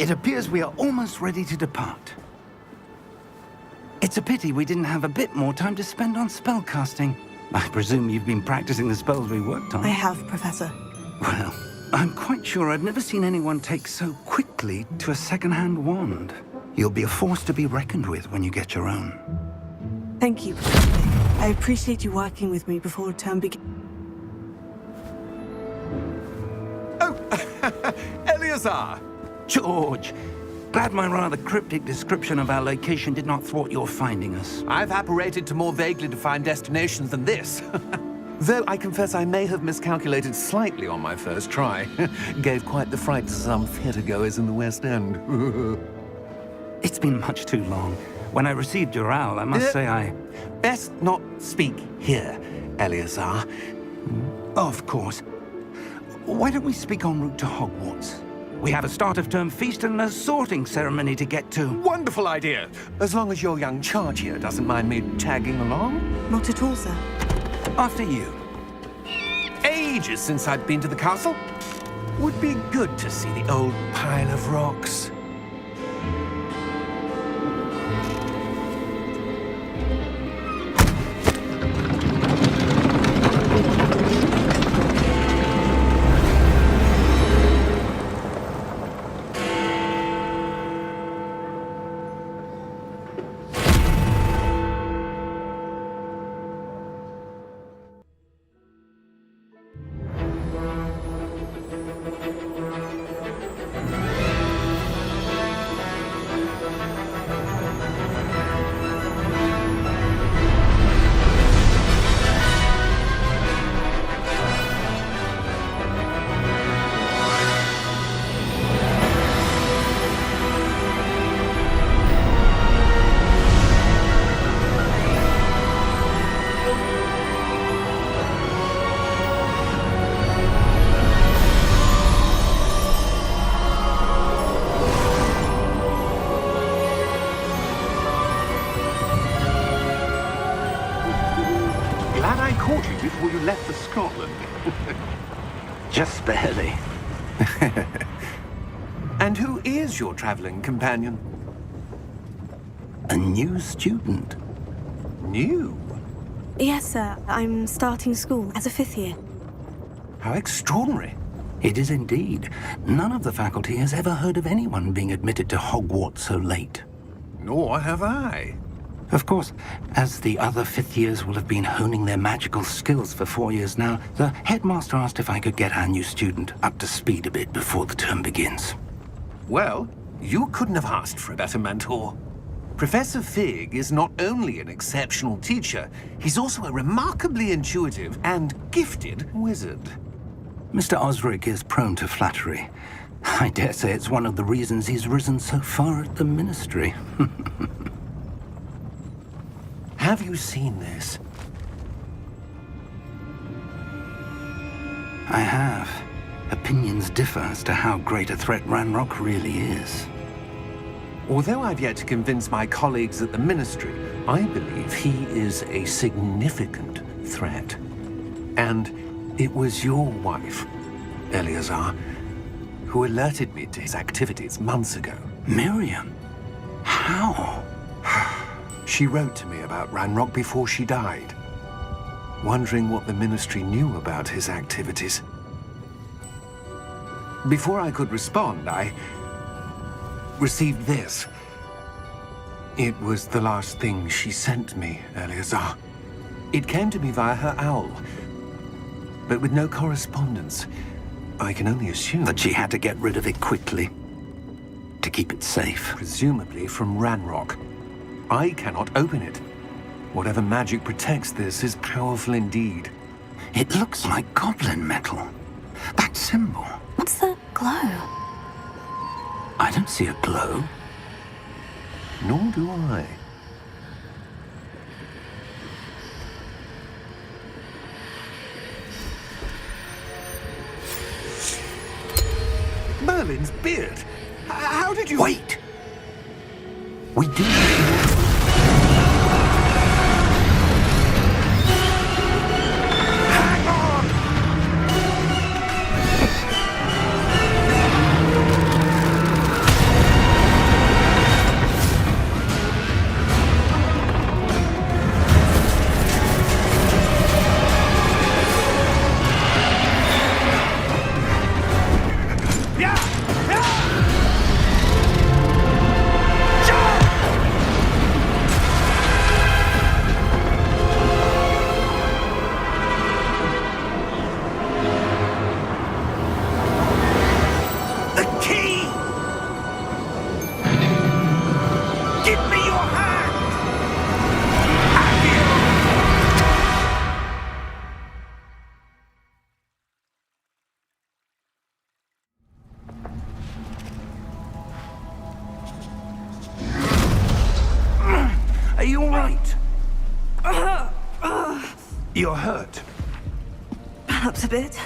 It appears we are almost ready to depart. It's a pity we didn't have a bit more time to spend on spellcasting. I presume you've been practicing the spells we worked on. I have, Professor. Well, I'm quite sure I've never seen anyone take so quickly to a second-hand wand. You'll be a force to be reckoned with when you get your own. Thank you, Professor. I appreciate you working with me before term begins. Oh, Eleazar! George! Glad my rather cryptic description of our location did not thwart your finding us. I've apparated to more vaguely defined destinations than this. Though I confess I may have miscalculated slightly on my first try. Gave quite the fright to some theatre-goers in the West End. It's been much too long. When I received your owl, I must say I... Best not speak here, Eleazar. Of course. Why don't we speak en route to Hogwarts? We have a start-of-term feast and a sorting ceremony to get to. Wonderful idea! As long as your young charge here doesn't mind me tagging along. Not at all, sir. After you. Ages since I'd been to the castle. Would be good to see the old pile of rocks. Glad I caught you before you left for Scotland. Just barely. And who is your traveling companion? A new student. New? Yes, sir. I'm starting school as a 5th year. How extraordinary. It is indeed. None of the faculty has ever heard of anyone being admitted to Hogwarts so late. Nor have I. Of course, as the other 5th years will have been honing their magical skills for 4 years now, the headmaster asked if I could get our new student up to speed a bit before the term begins. Well, you couldn't have asked for a better mentor. Professor Fig is not only an exceptional teacher, he's also a remarkably intuitive and gifted wizard. Mr. Osric is prone to flattery. I dare say it's one of the reasons he's risen so far at the Ministry. Have you seen this? I have. Opinions differ as to how great a threat Ranrock really is. Although I've yet to convince my colleagues at the Ministry, I believe he is a significant threat. And it was your wife, Eleazar, who alerted me to his activities months ago. Miriam? How? She wrote to me about Ranrock before she died, wondering what the Ministry knew about his activities. Before I could respond, I received this. It was the last thing she sent me, Eleazar. It came to me via her owl, but with no correspondence. I can only assume That she had to get rid of it quickly, to keep it safe. presumably from Ranrock. I cannot open it. Whatever magic protects this is powerful indeed. It looks like goblin metal. That symbol. What's the glow? I don't see a glow. Nor do I. Merlin's beard. How did you... Wait! We do... Hang on! Are you all right? You're hurt. Perhaps a bit.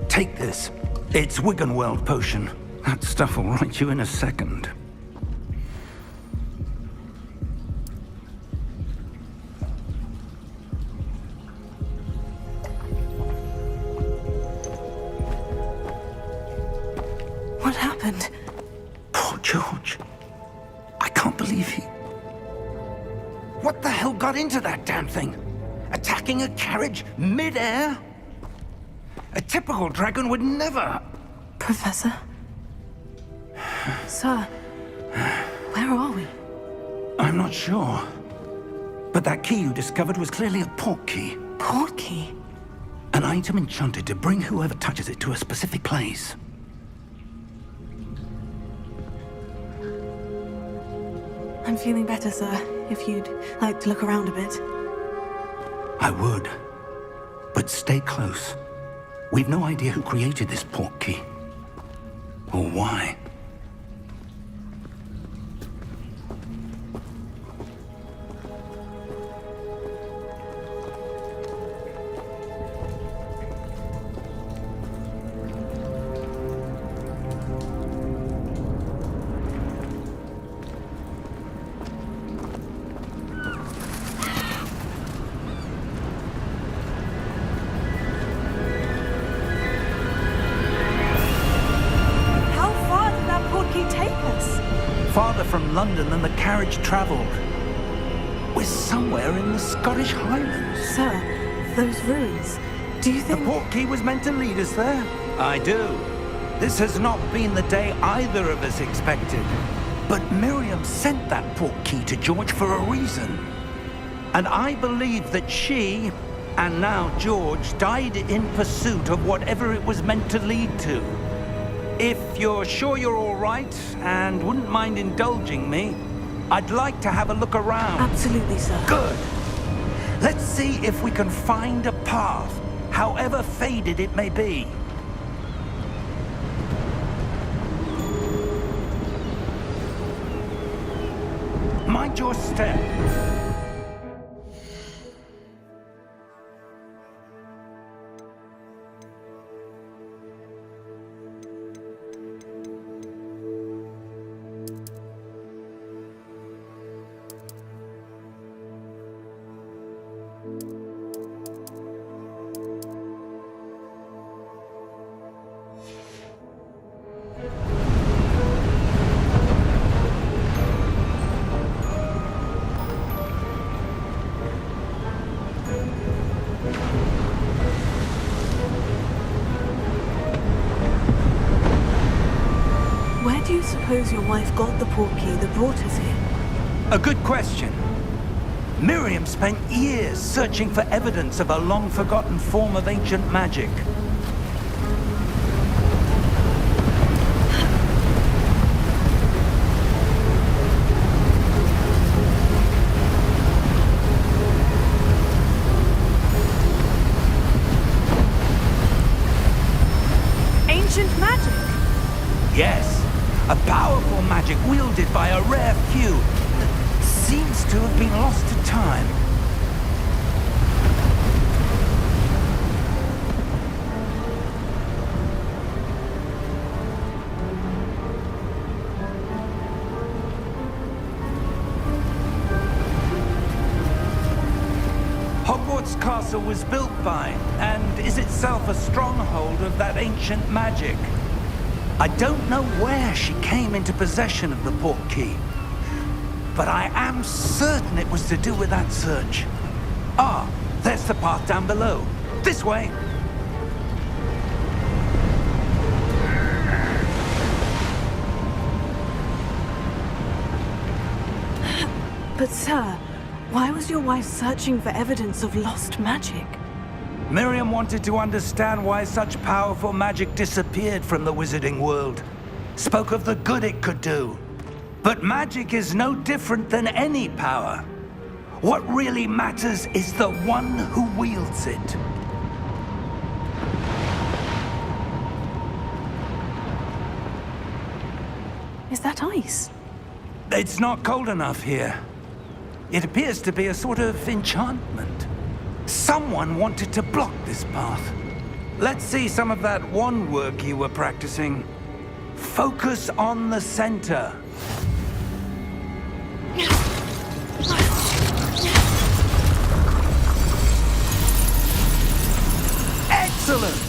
Take this. It's Wiggenweld potion. That stuff will right you in a second. What happened? Poor George. I can't believe he... What the hell got into that damn thing? Attacking a carriage mid-air? A typical dragon would never... Professor? Sir, where are we? I'm not sure. But that key you discovered was clearly a port key. Port key? An item enchanted to bring whoever touches it to a specific place. I'm feeling better, sir, if you'd like to look around a bit. I would. But stay close. We've no idea who created this port key. Or why. Farther from London than the carriage travelled. We're somewhere in the Scottish Highlands. Sir, those ruins, do you think... The port key was meant to lead us there? I do. This has not been the day either of us expected. But Miriam sent that port key to George for a reason. And I believe that she, and now George, died in pursuit of whatever it was meant to lead to. If you're sure you're all right and wouldn't mind indulging me, I'd like to have a look around. Absolutely, sir. Good. Let's see if we can find a path, however faded it may be. Mind your step. Where do you suppose your wife got the port key that brought us here? A good question. Miriam spent years searching for evidence of a long-forgotten form of ancient magic. Ancient magic? Yes, a powerful magic wielded by a rare few that seems to have been lost to time. Hogwart's castle was built by, and is itself a stronghold of that ancient magic. I don't know where she came into possession of the port key, but I am certain it was to do with that search. Ah, there's the path down below. This way. But sir, why was your wife searching for evidence of lost magic? Miriam wanted to understand why such powerful magic disappeared from the wizarding world. Spoke of the good it could do. But magic is no different than any power. What really matters is the one who wields it. Is that ice? It's not cold enough here. It appears to be a sort of enchantment. Someone wanted to block this path. Let's see some of that wand work you were practicing. Focus on the center. Excellent!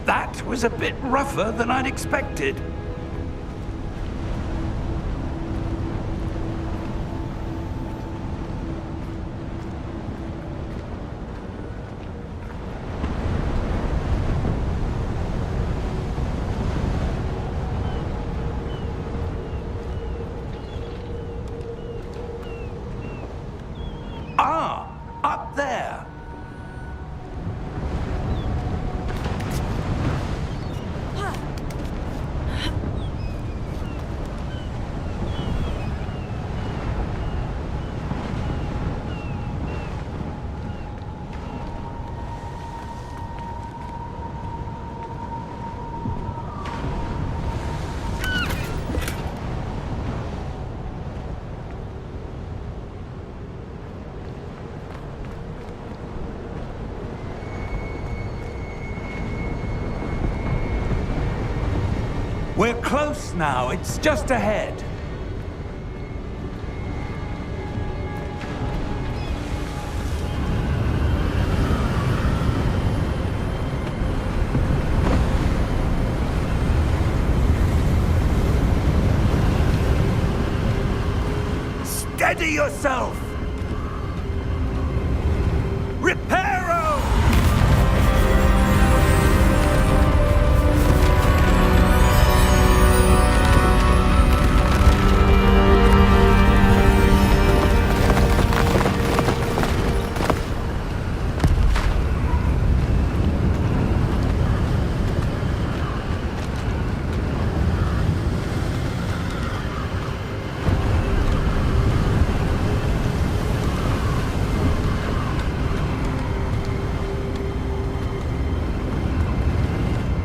That was a bit rougher than I'd expected. Ah, up there. We're close now. It's just ahead. Steady yourself! Reparo!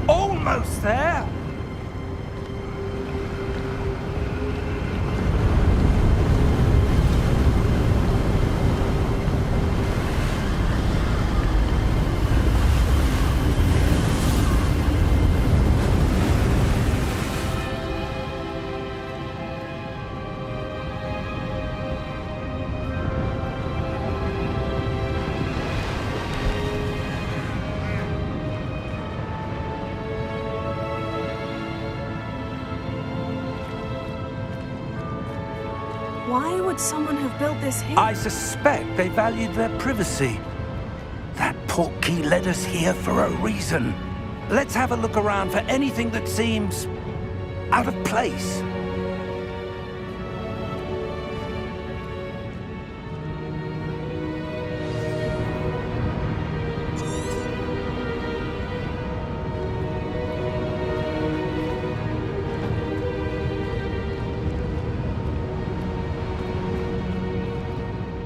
Almost there. Why would someone have built this here? I suspect they valued their privacy. That portkey led us here for a reason. Let's have a look around for anything that seems out of place.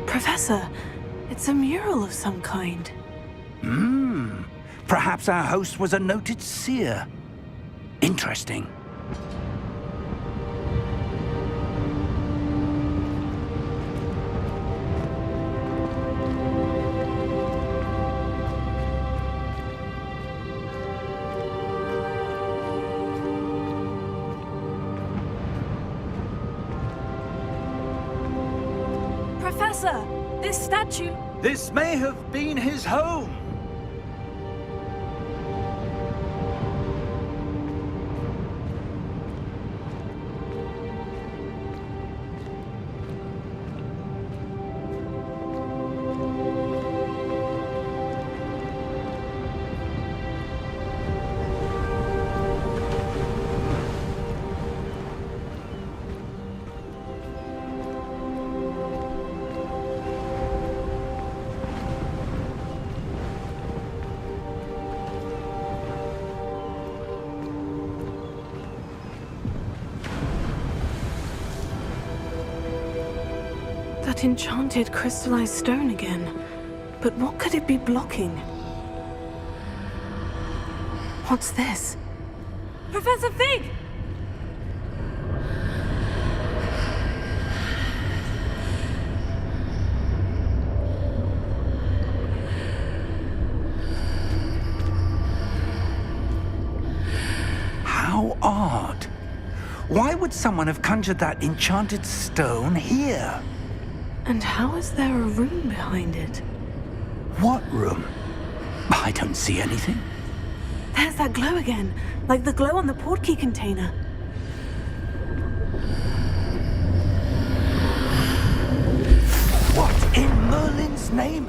Professor, it's a mural of some kind. Perhaps our host was a noted seer. Interesting. Professor, this statue... This may have been his home. That enchanted crystallized stone again. But what could it be blocking? What's this? Professor Fig! How odd. Why would someone have conjured that enchanted stone here? And how is there a room behind it? What room? I don't see anything. There's that glow again, like the glow on the portkey container. What in Merlin's name?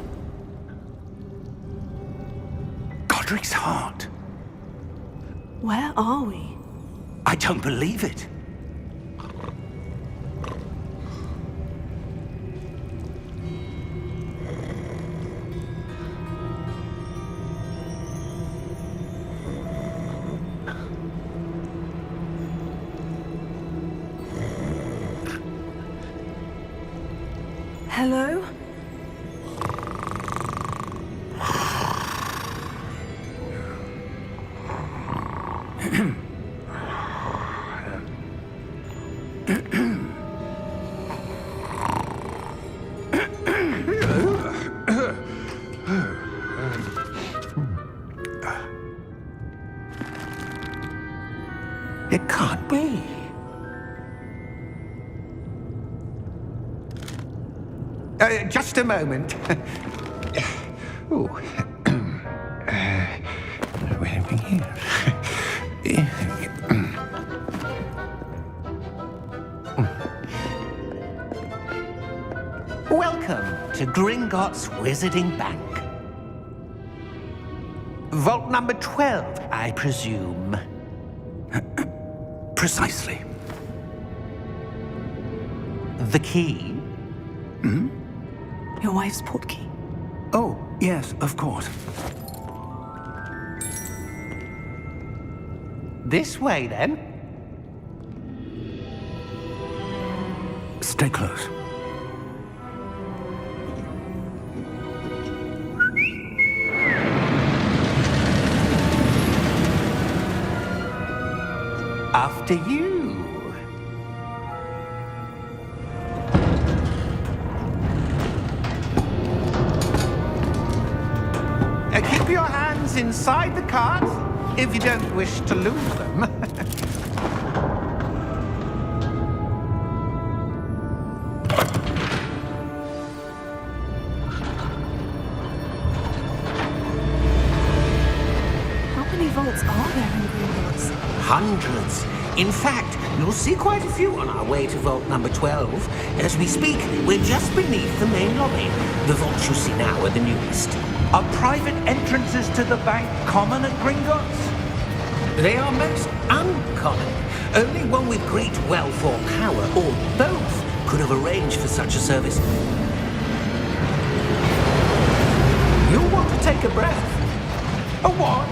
Godric's heart. Where are we? I don't believe it. Hello? It can't be. Just a moment. Oh. Where are we here? Welcome to Gringotts Wizarding Bank. Vault number 12, I presume. Precisely. The key? Your wife's portkey. Oh, yes, of course. This way, then. Stay close. After you. Keep your hands inside the cart if you don't wish to lose them. How many vaults are there in Gringotts? Hundreds. In fact, you'll see quite a few on our way to vault number 12. As we speak, we're just beneath the main lobby. The vaults you see now are the newest. Are private entrances to the bank common at Gringotts? They are most uncommon. Only one with great wealth or power, or both, could have arranged for such a service. You'll want to take a breath. A what?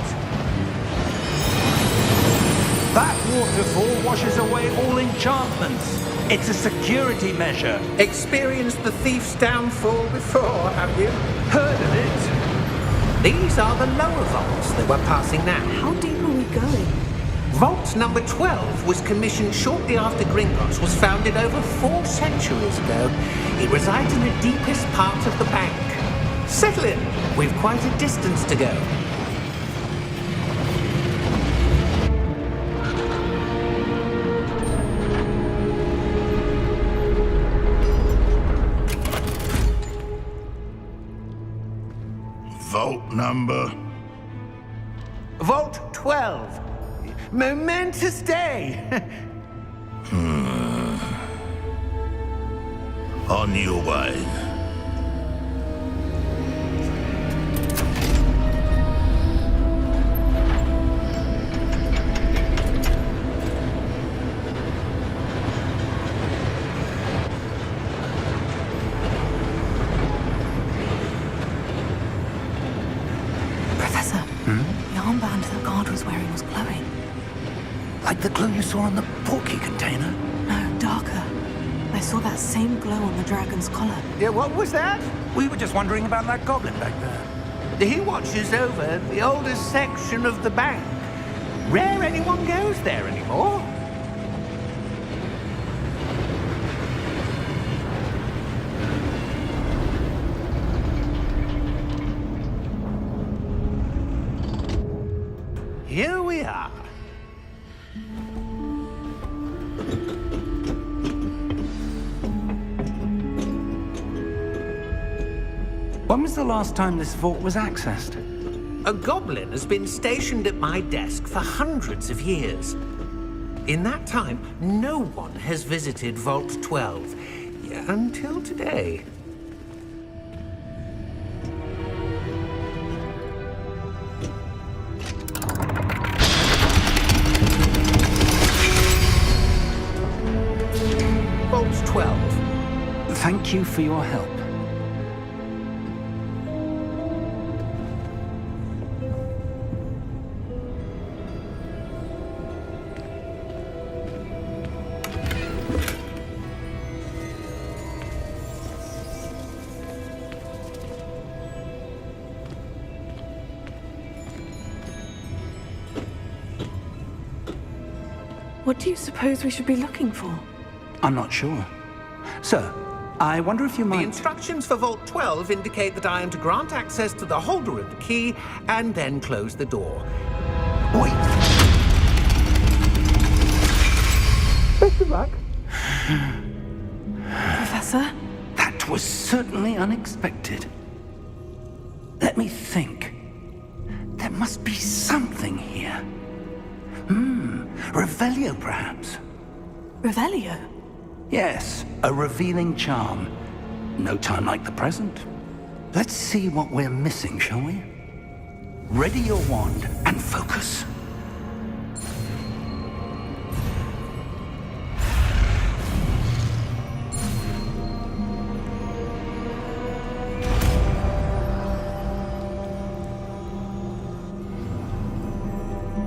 That waterfall washes away all enchantments. It's a security measure. Experienced the thief's downfall before, have you? Heard of it? These are the lower vaults that we're passing now. How deep are we going? Vault number 12 was commissioned shortly after Gringotts was founded over 4 centuries ago. It resides in the deepest part of the bank. Settle in. We've quite a distance to go. Vault number? Vault 12. Momentous day. On your way. Professor, the armband that guard was wearing was glowing. Like the glow you saw on the portkey container? No, darker. I saw that same glow on the dragon's collar. Yeah, what was that? We were just wondering about that goblin back there. He watches over the oldest section of the bank. Rare anyone goes there anymore. Here we are. When was the last time this vault was accessed? A goblin has been stationed at my desk for hundreds of years. In that time, no one has visited Vault 12. Until today. Vault 12. Thank you for your help. What do you suppose we should be looking for? I'm not sure. Sir, I wonder if you The might... instructions for Vault 12 indicate that I am to grant access to the holder of the key and then close the door. Wait! Best of luck. Professor? That was certainly unexpected. Let me think. There must be something here. Revelio, perhaps? Revelio? Yes, a revealing charm. No time like the present. Let's see what we're missing, shall we? Ready your wand and focus.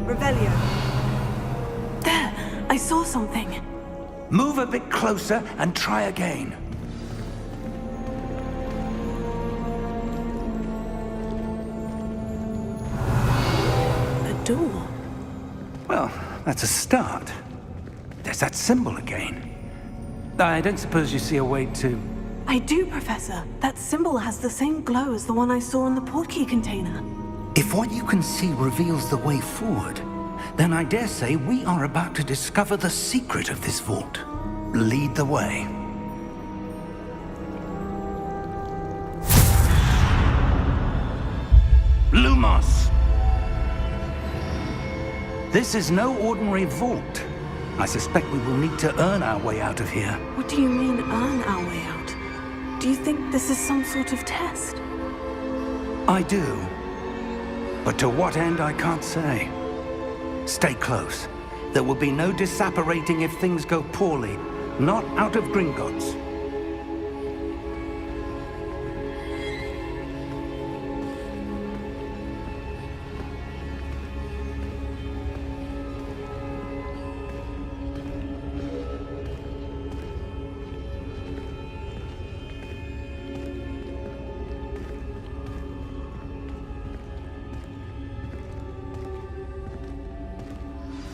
Revelio. There! I saw something. Move a bit closer and try again. A door. Well, that's a start. There's that symbol again. I don't suppose you see a way to... I do, Professor. That symbol has the same glow as the one I saw in the portkey container. If what you can see reveals the way forward, then I dare say we are about to discover the secret of this vault. Lead the way. Lumos! This is no ordinary vault. I suspect we will need to earn our way out of here. What do you mean, earn our way out? Do you think this is some sort of test? I do. But to what end, I can't say. Stay close. There will be no disapparating if things go poorly. Not out of Gringotts.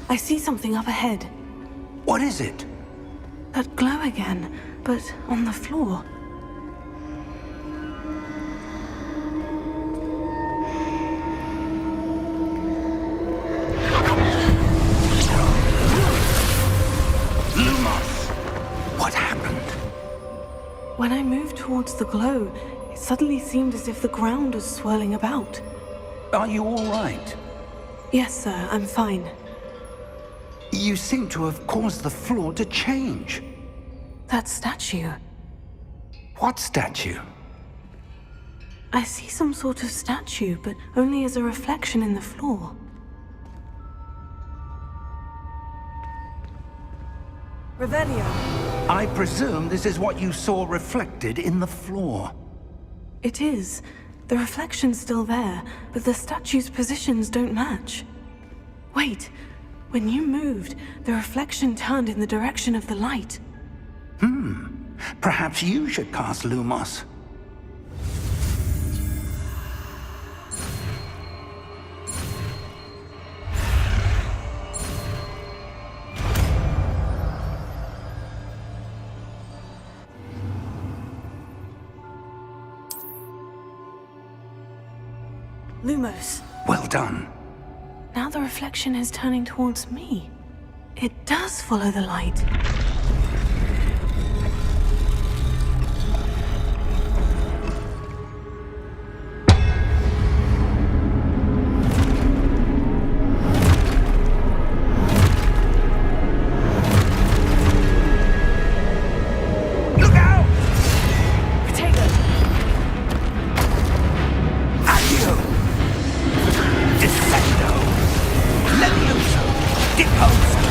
I see something up ahead. What is it? That glow again, but on the floor. Lumos! What happened? When I moved towards the glow, it suddenly seemed as if the ground was swirling about. Are you all right? Yes, sir, I'm fine. You seem to have caused the floor to change. That statue. What statue? I see some sort of statue, but only as a reflection in the floor. Revelio. I presume this is what you saw reflected in the floor. It is. The reflection's still there, but the statue's positions don't match. Wait. When you moved, the reflection turned in the direction of the light. Hmm. Perhaps you should cast Lumos. Lumos. Well done. Now the reflection is turning towards me. It does follow the light. Look out! Potato! Accio! Dissecto! Levioso! Deposo!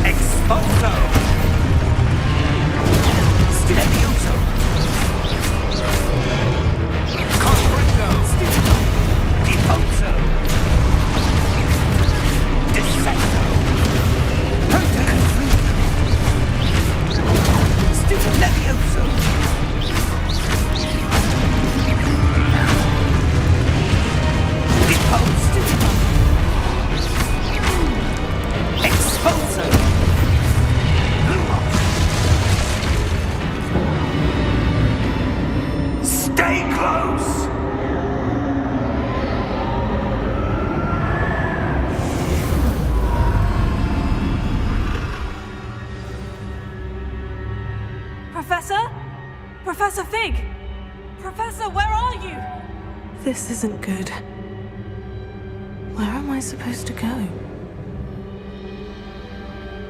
Expulso! Levioso! Constricto! Deposo! Dissecto! Levioso! Deposto! Expulso! Lumos! Stay close! Professor? Professor Fig! Professor, where are you? This isn't good. Where am I supposed to go?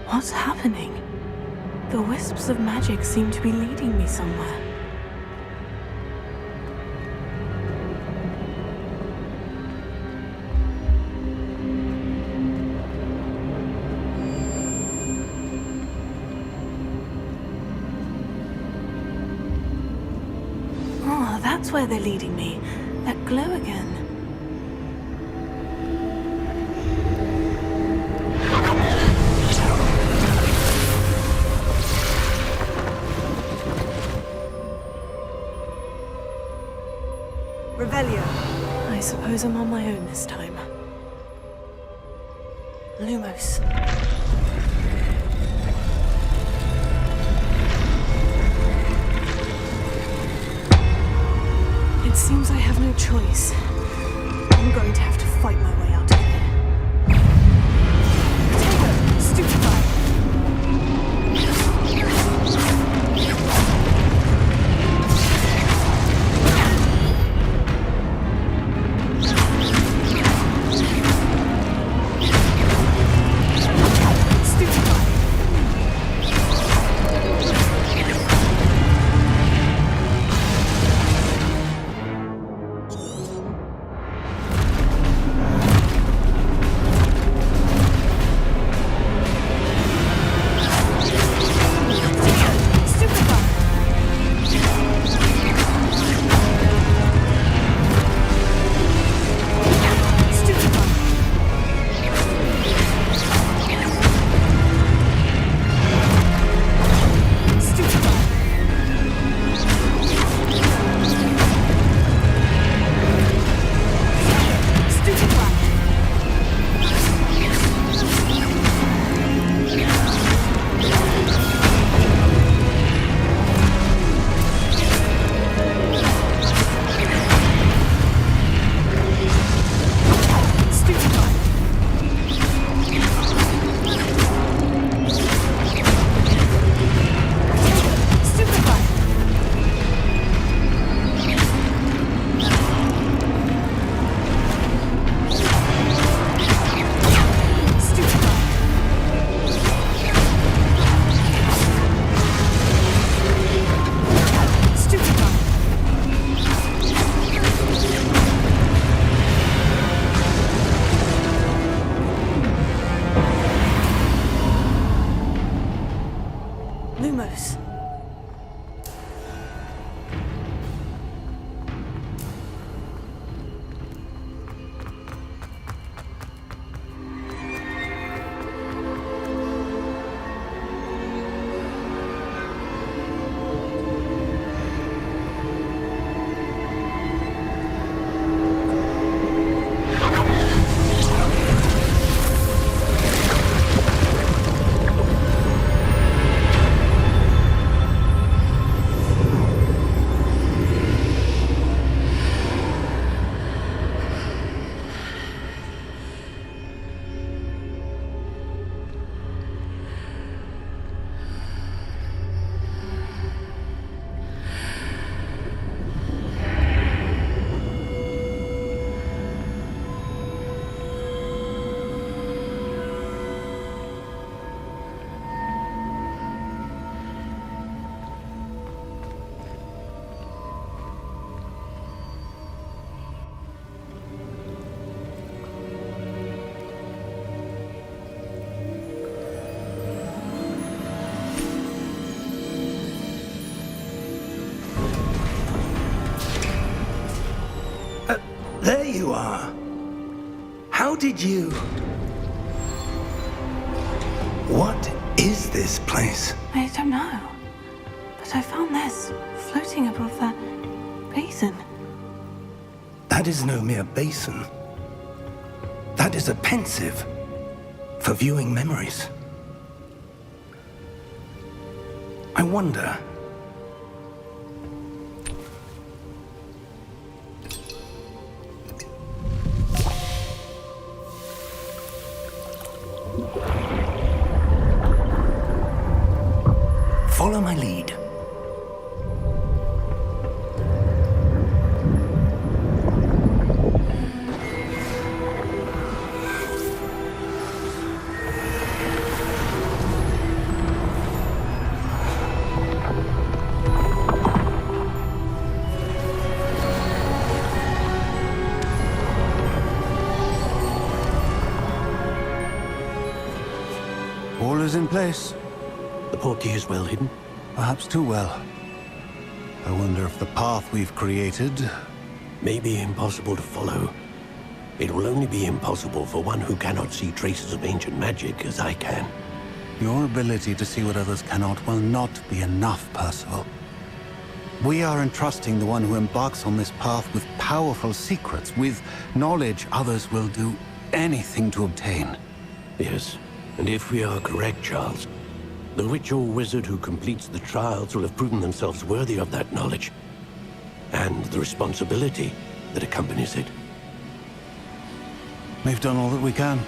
What's happening? The wisps of magic seem to be leading me somewhere. Oh, that's where they're leading me. That glow again. Revelio. I suppose I'm on my own this time. Lumos. It seems I have no choice. I'm going to have to fight my way out of here. Potato! Stupefy! Lumos. you are. How did you... What is this place? I don't know. But I found this floating above that basin. That is no mere basin. That is a pensive for viewing memories. I wonder... Follow my lead. All is in place. The portkey is well hidden. Perhaps too well. I wonder if the path we've created... May be impossible to follow. It will only be impossible for one who cannot see traces of ancient magic as I can. Your ability to see what others cannot will not be enough, Percival. We are entrusting the one who embarks on this path with powerful secrets, with knowledge others will do anything to obtain. Yes, and if we are correct, Charles, the witch or wizard who completes the trials will have proven themselves worthy of that knowledge, and the responsibility that accompanies it. We've done all that we can.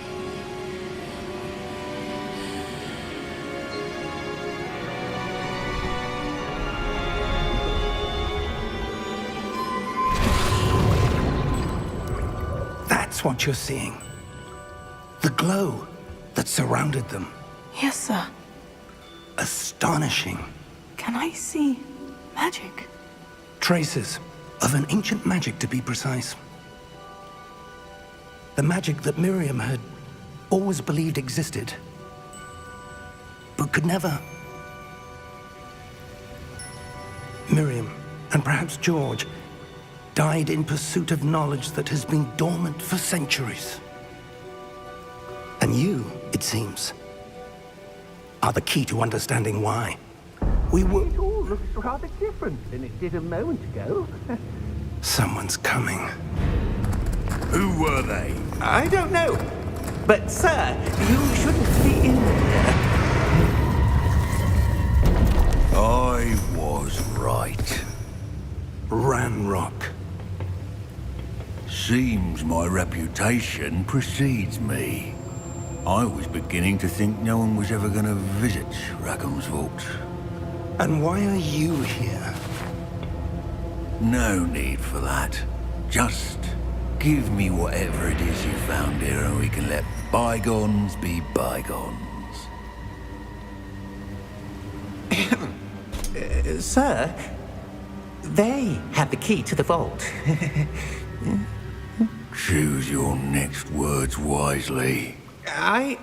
That's what you're seeing. The glow that surrounded them. Yes, sir. Astonishing. Can I see magic? Traces of an ancient magic, to be precise. The magic that Miriam had always believed existed, but could never. Miriam, and perhaps George, died in pursuit of knowledge that has been dormant for centuries. And you, it seems, are the key to understanding why. We were... It all looks rather different than it did a moment ago. Someone's coming. Who were they? I don't know. But, sir, you shouldn't be in here. I was right. Ranrock. Seems my reputation precedes me. I was beginning to think no one was ever going to visit Rackham's vault. And why are you here? No need for that. Just give me whatever it is you found here and we can let bygones be bygones. Sir, they have the key to the vault. Choose your next words wisely. I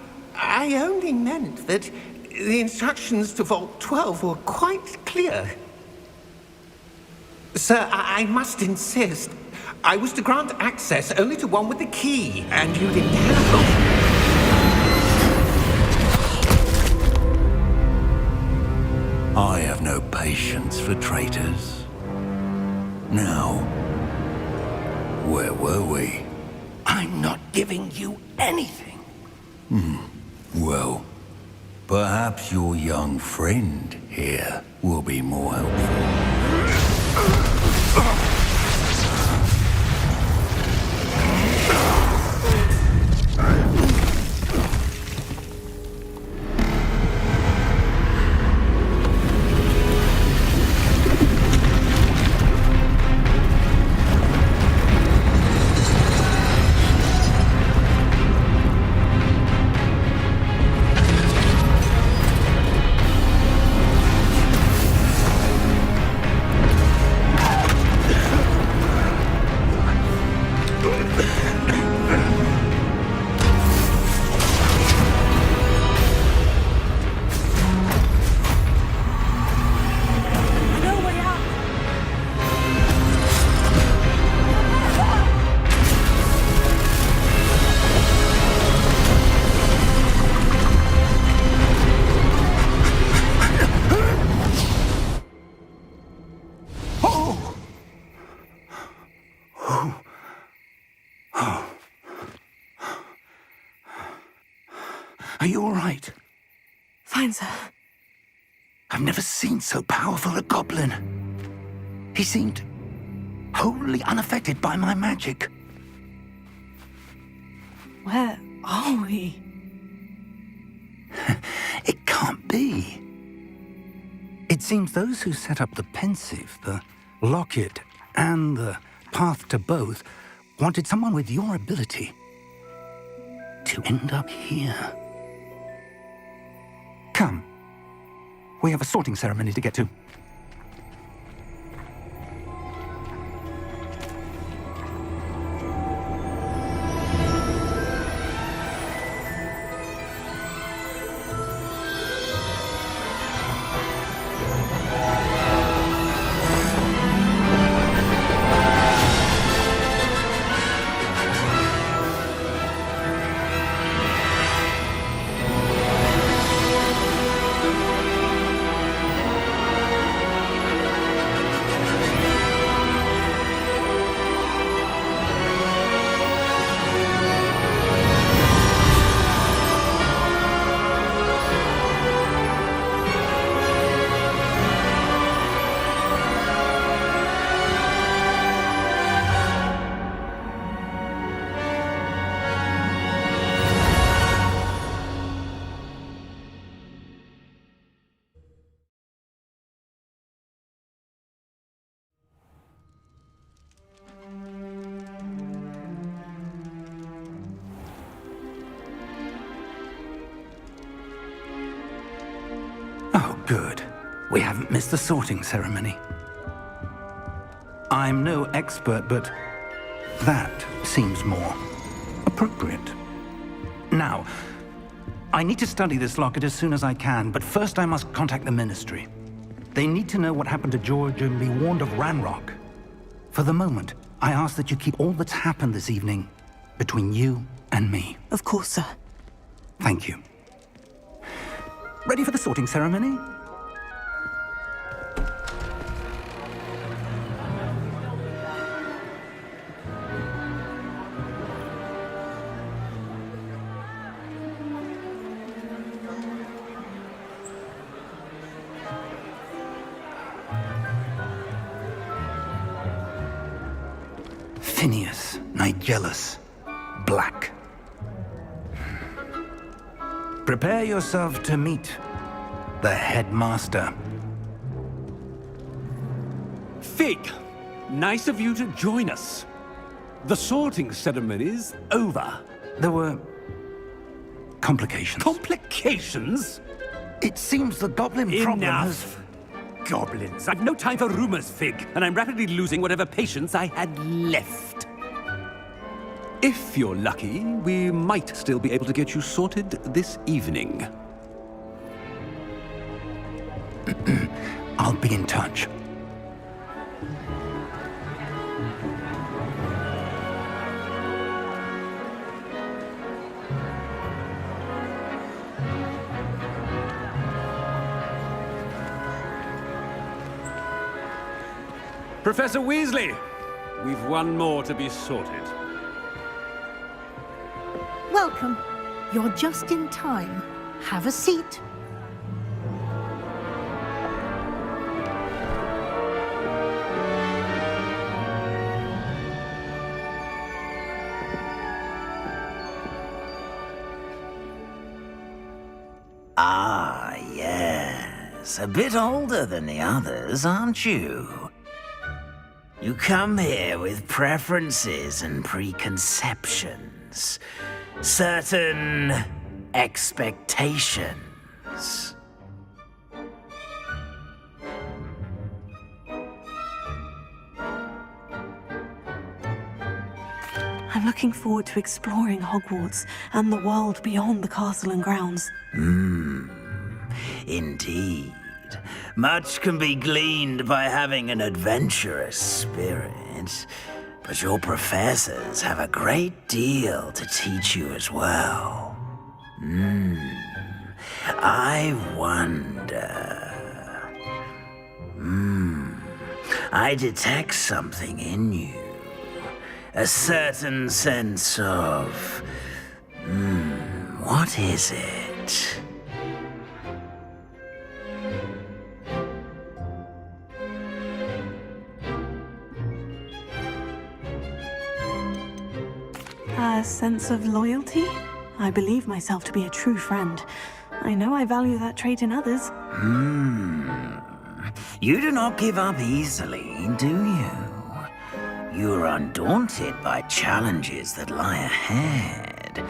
only meant that the instructions to Vault 12 were quite clear. Sir, I must insist. I was to grant access only to one with the key, and you didn't have them. I have no patience for traitors. Now, where were we? I'm not giving you anything. Well, perhaps your young friend here will be more helpful. right. Fine, sir. I've never seen so powerful a goblin. He seemed wholly unaffected by my magic. Where are we? It can't be. It seems those who set up the pensive, the locket, and the path to both wanted someone with your ability to end up here. Come. We have a sorting ceremony to get to. Oh, good. We haven't missed the sorting ceremony. I'm no expert, but that seems more appropriate. Now, I need to study this locket as soon as I can, but first I must contact the Ministry. They need to know what happened to George and be warned of Ranrock. For the moment, I ask that you keep all that's happened this evening between you and me. Of course, sir. Thank you. Ready for the sorting ceremony? Phineas, Nigellus, Black. Prepare yourself to meet the headmaster. Fig, nice of you to join us. The sorting ceremony's over. There were complications. Complications? It seems the goblin problem has... Enough! Goblins. I've no time for rumors, Fig, and I'm rapidly losing whatever patience I had left. If you're lucky, we might still be able to get you sorted this evening. I'll be in touch. Professor Weasley, we've one more to be sorted. Welcome. You're just in time. Have a seat. Ah, yes. A bit older than the others, aren't you? You come here with preferences and preconceptions. Certain expectations. I'm looking forward to exploring Hogwarts and the world beyond the castle and grounds. Indeed. Much can be gleaned by having an adventurous spirit, but your professors have a great deal to teach you as well. I wonder... I detect something in you. A certain sense of... what is it? A sense of loyalty? I believe myself to be a true friend. I know I value that trait in others. You do not give up easily, do you? You are undaunted by challenges that lie ahead.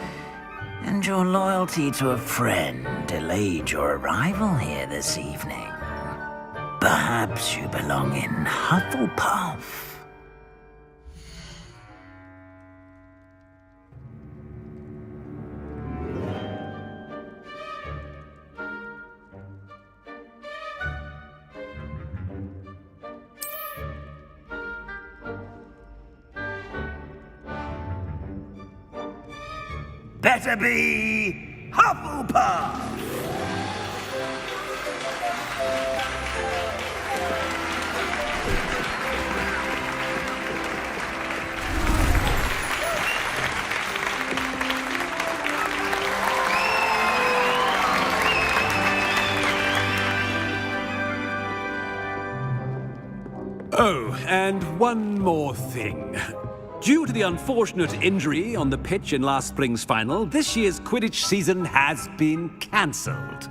And your loyalty to a friend delayed your arrival here this evening. Perhaps you belong in Hufflepuff. Better be Hufflepuff! Oh, and one more thing. Due to the unfortunate injury on the pitch in last spring's final, this year's Quidditch season has been cancelled.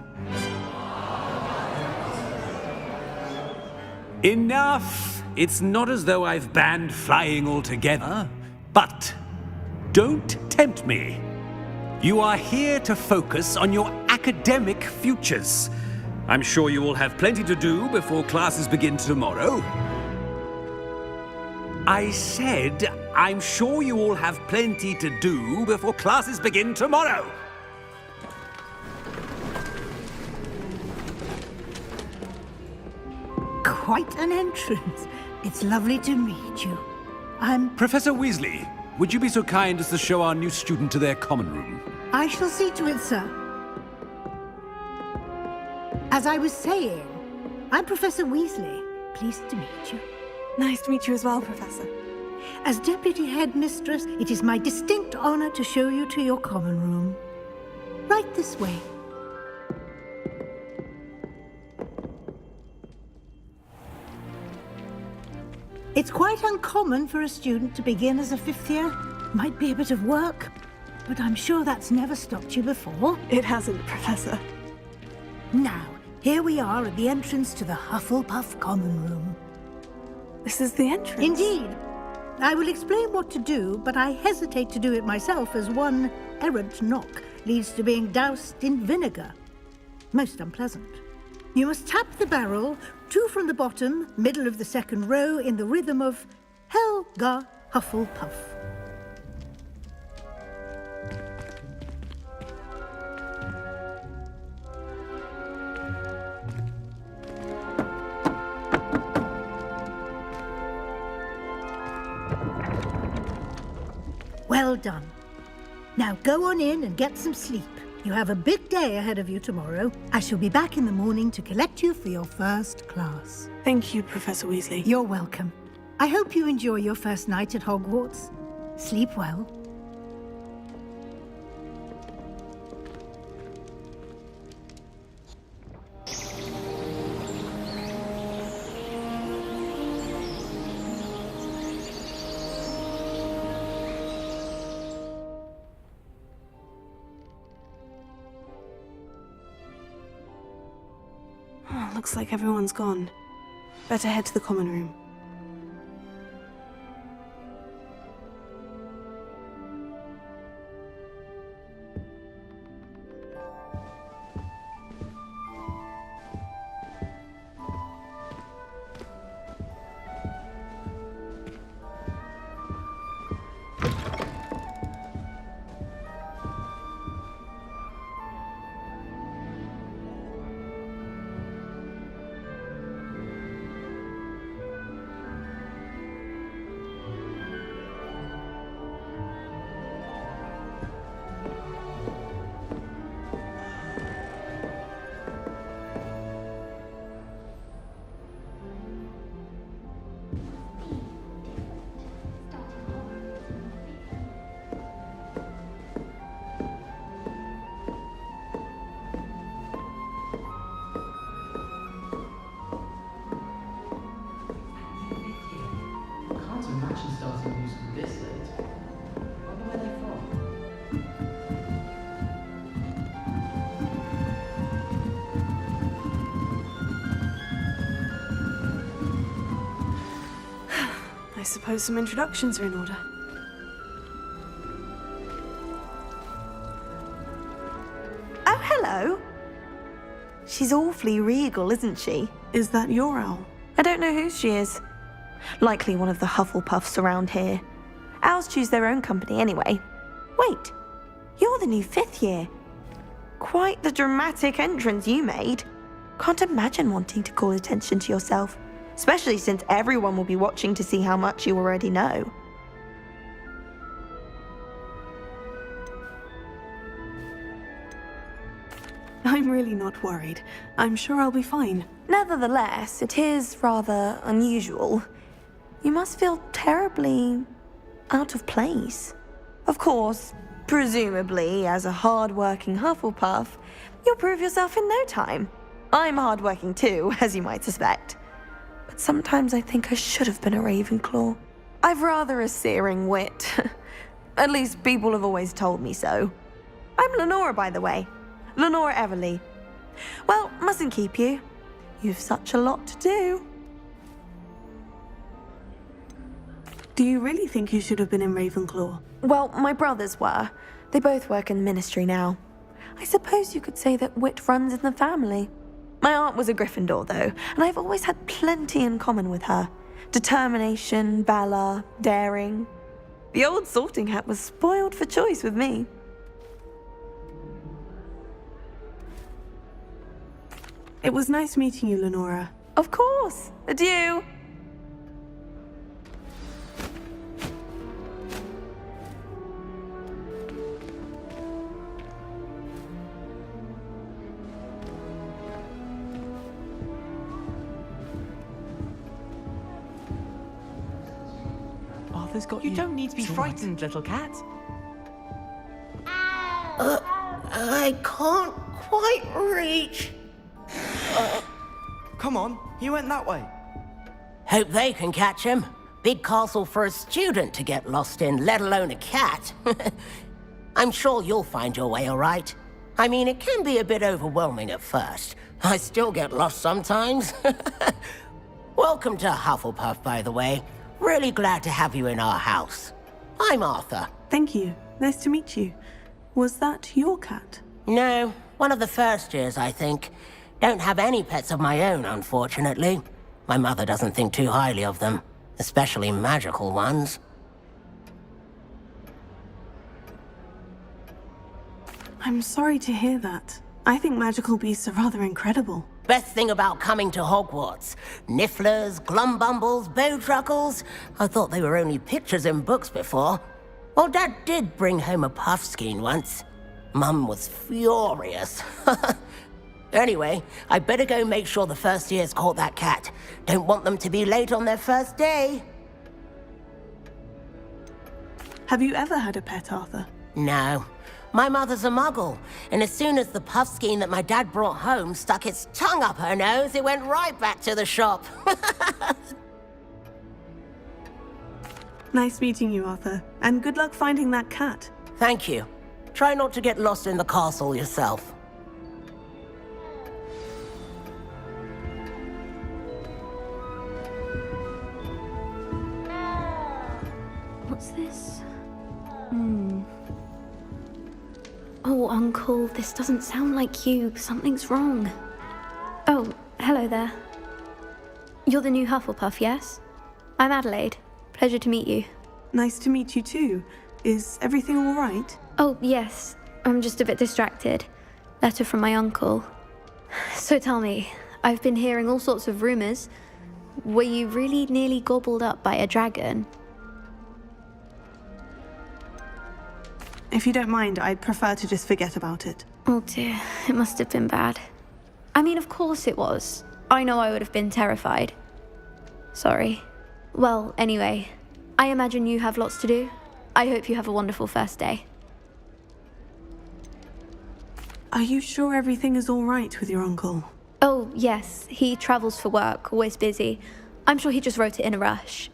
Enough! It's not as though I've banned flying altogether, but don't tempt me. You are here to focus on your academic futures. I'm sure you will have plenty to do before classes begin tomorrow. I said, I'm sure you all have plenty to do before classes begin tomorrow. Quite an entrance. It's lovely to meet you. I'm... Professor Weasley, would you be so kind as to show our new student to their common room? I shall see to it, sir. As I was saying, I'm Professor Weasley. Pleased to meet you. Nice to meet you as well, Professor. As Deputy Headmistress, it is my distinct honor to show you to your common room. Right this way. It's quite uncommon for a student to begin as a fifth year. Might be a bit of work, but I'm sure that's never stopped you before. It hasn't, Professor. Now, here we are at the entrance to the Hufflepuff common room. This is the entrance? Indeed. I will explain what to do, but I hesitate to do it myself as one errant knock leads to being doused in vinegar. Most unpleasant. You must tap the barrel, 2 from the bottom, middle of the second row, in the rhythm of Helga Hufflepuff. Well done. Now go on in and get some sleep. You have a big day ahead of you tomorrow. I shall be back in the morning to collect you for your first class. Thank you, Professor Weasley. You're welcome. I hope you enjoy your first night at Hogwarts. Sleep well. Looks like everyone's gone. Better head to the common room. I suppose some introductions are in order. Oh, hello. She's awfully regal, isn't she? Is that your owl? I don't know who she is. Likely one of the Hufflepuffs around here. Owls choose their own company anyway. Wait, you're the new 5th year. Quite the dramatic entrance you made. Can't imagine wanting to call attention to yourself, especially since everyone will be watching to see how much you already know. I'm really not worried. I'm sure I'll be fine. Nevertheless, it is rather unusual. You must feel terribly out of place. Of course, presumably, as a hard-working Hufflepuff, you'll prove yourself in no time. I'm hard-working too, as you might suspect. But sometimes I think I should have been a Ravenclaw. I've rather a searing wit. At least people have always told me so. I'm Lenora, by the way. Lenora Everly. Well, mustn't keep you. You've such a lot to do. Do you really think you should have been in Ravenclaw? Well, my brothers were. They both work in the ministry now. I suppose you could say that wit runs in the family. My aunt was a Gryffindor, though, and I've always had plenty in common with her. Determination, valor, daring. The old sorting hat was spoiled for choice with me. It was nice meeting you, Lenora. Of course. Adieu. Arthur's got you. You don't need to be frightened, little cat. I can't quite reach. Come on, he went that way. Hope they can catch him. Big castle for a student to get lost in, let alone a cat. I'm sure you'll find your way all right. I mean, it can be a bit overwhelming at first. I still get lost sometimes. Welcome to Hufflepuff, by the way. Really glad to have you in our house. I'm Arthur. Thank you. Nice to meet you. Was that your cat? No, one of the first years, I think. Don't have any pets of my own, unfortunately. My mother doesn't think too highly of them, especially magical ones. I'm sorry to hear that. I think magical beasts are rather incredible. Best thing about coming to Hogwarts. Nifflers, glumbumbles, bowtruckles. I thought they were only pictures in books before. Well, Dad did bring home a puffskein once. Mum was furious. Anyway, I better go make sure the first years caught that cat. Don't want them to be late on their first day. Have you ever had a pet, Arthur? No. My mother's a muggle, and as soon as the puffskein that my dad brought home stuck its tongue up her nose, it went right back to the shop. Nice meeting you, Arthur, and good luck finding that cat. Thank you. Try not to get lost in the castle yourself. What's this? Oh, Uncle, this doesn't sound like you. Something's wrong. Oh, hello there. You're the new Hufflepuff, yes? I'm Adelaide. Pleasure to meet you. Nice to meet you too. Is everything all right? Oh, yes. I'm just a bit distracted. Letter from my uncle. So tell me, I've been hearing all sorts of rumors. Were you really nearly gobbled up by a dragon? If you don't mind, I'd prefer to just forget about it. Oh dear, it must have been bad. I mean, of course it was. I know I would have been terrified. Sorry. Well, anyway, I imagine you have lots to do. I hope you have a wonderful first day. Are you sure everything is all right with your uncle? Oh, yes. He travels for work, always busy. I'm sure he just wrote it in a rush.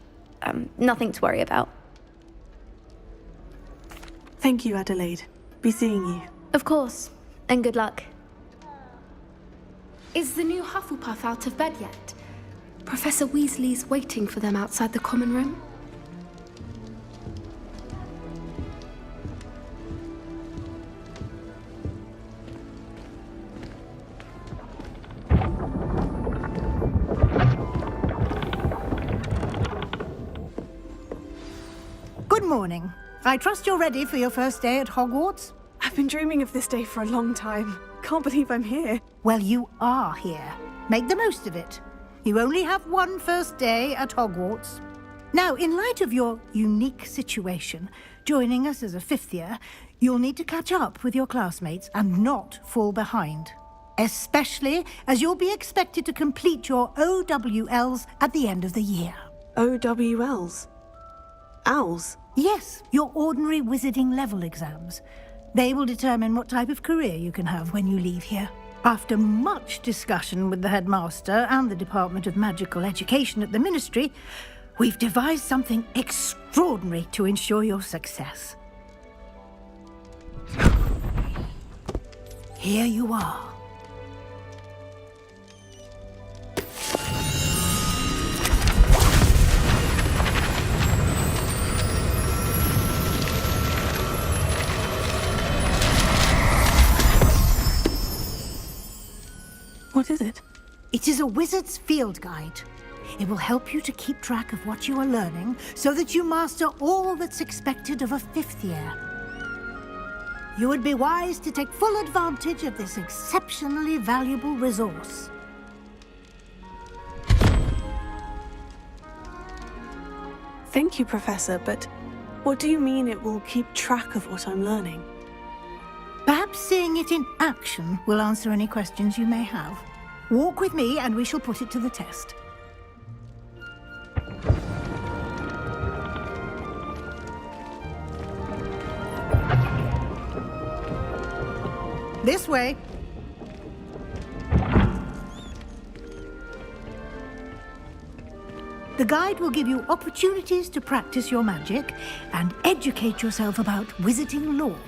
Nothing to worry about. Thank you, Adelaide. Be seeing you. Of course. And good luck. Is the new Hufflepuff out of bed yet? Professor Weasley's waiting for them outside the common room. Good morning. I trust you're ready for your first day at Hogwarts? I've been dreaming of this day for a long time. Can't believe I'm here. Well, you are here. Make the most of it. You only have one first day at Hogwarts. Now, in light of your unique situation, joining us as a fifth year, you'll need to catch up with your classmates and not fall behind. Especially as you'll be expected to complete your OWLs at the end of the year. OWLs? Owls? Yes, your ordinary wizarding level exams. They will determine what type of career you can have when you leave here. After much discussion with the headmaster and the Department of Magical Education at the Ministry, we've devised something extraordinary to ensure your success. Here you are. What is it? It is a wizard's field guide. It will help you to keep track of what you are learning so that you master all that's expected of a fifth year. You would be wise to take full advantage of this exceptionally valuable resource. Thank you, Professor, but what do you mean it will keep track of what I'm learning? Perhaps seeing it in action will answer any questions you may have. Walk with me and we shall put it to the test. This way. The guide will give you opportunities to practice your magic and educate yourself about wizarding lore.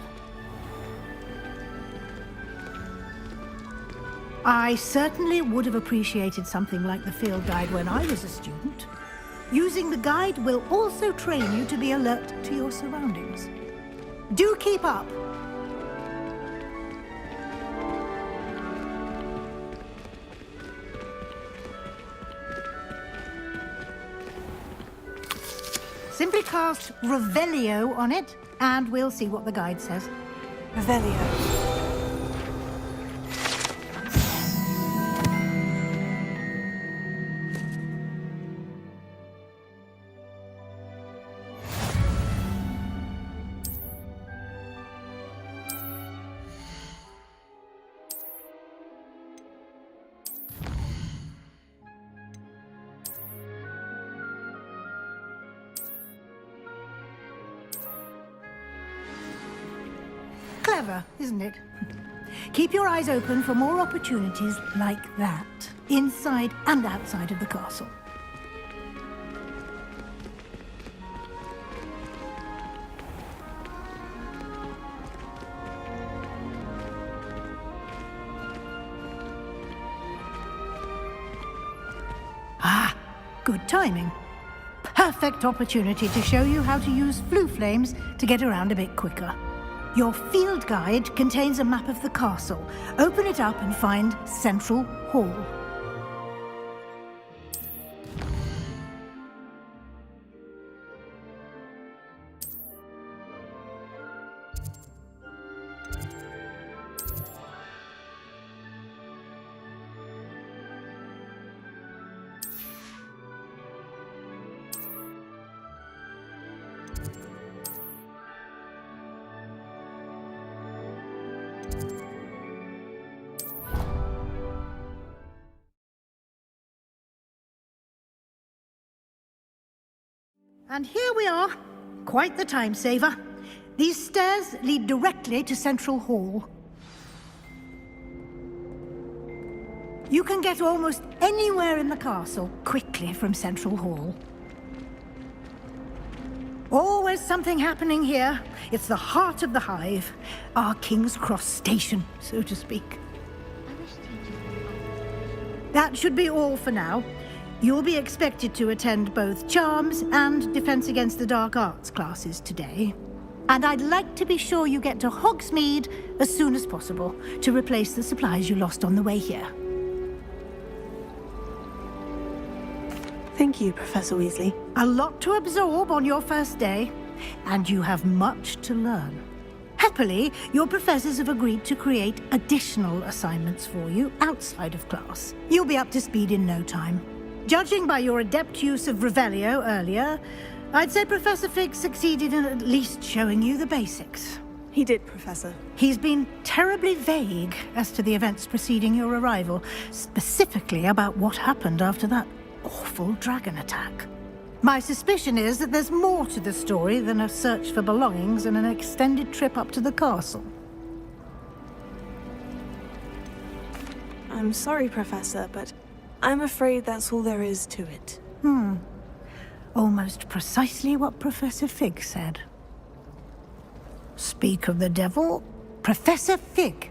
I certainly would have appreciated something like the field guide when I was a student. Using the guide will also train you to be alert to your surroundings. Do keep up! Simply cast Revelio on it, and we'll see what the guide says. Revelio. Clever, isn't it? Keep your eyes open for more opportunities like that, inside and outside of the castle. Ah, good timing. Perfect opportunity to show you how to use flue flames to get around a bit quicker. Your field guide contains a map of the castle. Open it up and find Central Hall. And here we are. Quite the time saver. These stairs lead directly to Central Hall. You can get almost anywhere in the castle quickly from Central Hall. Always something happening here. It's the heart of the hive. Our King's Cross station, so to speak. That should be all for now. You'll be expected to attend both Charms and Defense Against the Dark Arts classes today. And I'd like to be sure you get to Hogsmeade as soon as possible to replace the supplies you lost on the way here. Thank you, Professor Weasley. A lot to absorb on your first day. and you have much to learn. Happily, your professors have agreed to create additional assignments for you outside of class. You'll be up to speed in no time. Judging by your adept use of Revelio earlier, I'd say Professor Fig succeeded in at least showing you the basics. He did, Professor. He's been terribly vague as to the events preceding your arrival, specifically about what happened after that awful dragon attack. My suspicion is that there's more to the story than a search for belongings and an extended trip up to the castle. I'm sorry, Professor, but I'm afraid that's all there is to it. Almost precisely what Professor Fig said. Speak of the devil, Professor Fig.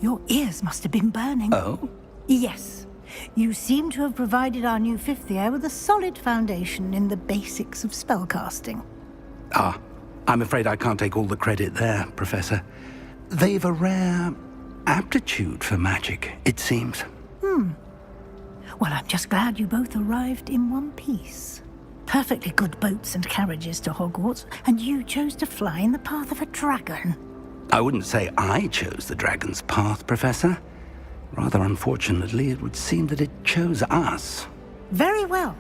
Your ears must have been burning. Oh? Yes. You seem to have provided our new fifth year with a solid foundation in the basics of spellcasting. Ah, I'm afraid I can't take all the credit there, Professor. They've a rare aptitude for magic, it seems. Well, I'm just glad you both arrived in one piece. Perfectly good boats and carriages to Hogwarts, and you chose to fly in the path of a dragon. I wouldn't say I chose the dragon's path, Professor. Rather unfortunately, it would seem that it chose us. Very well.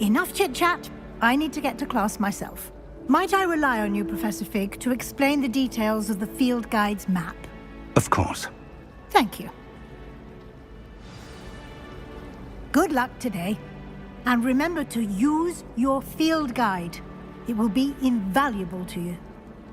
Enough chit-chat. I need to get to class myself. Might I rely on you, Professor Fig, to explain the details of the field guide's map? Of course. Thank you. Good luck today. And remember to use your field guide. It will be invaluable to you.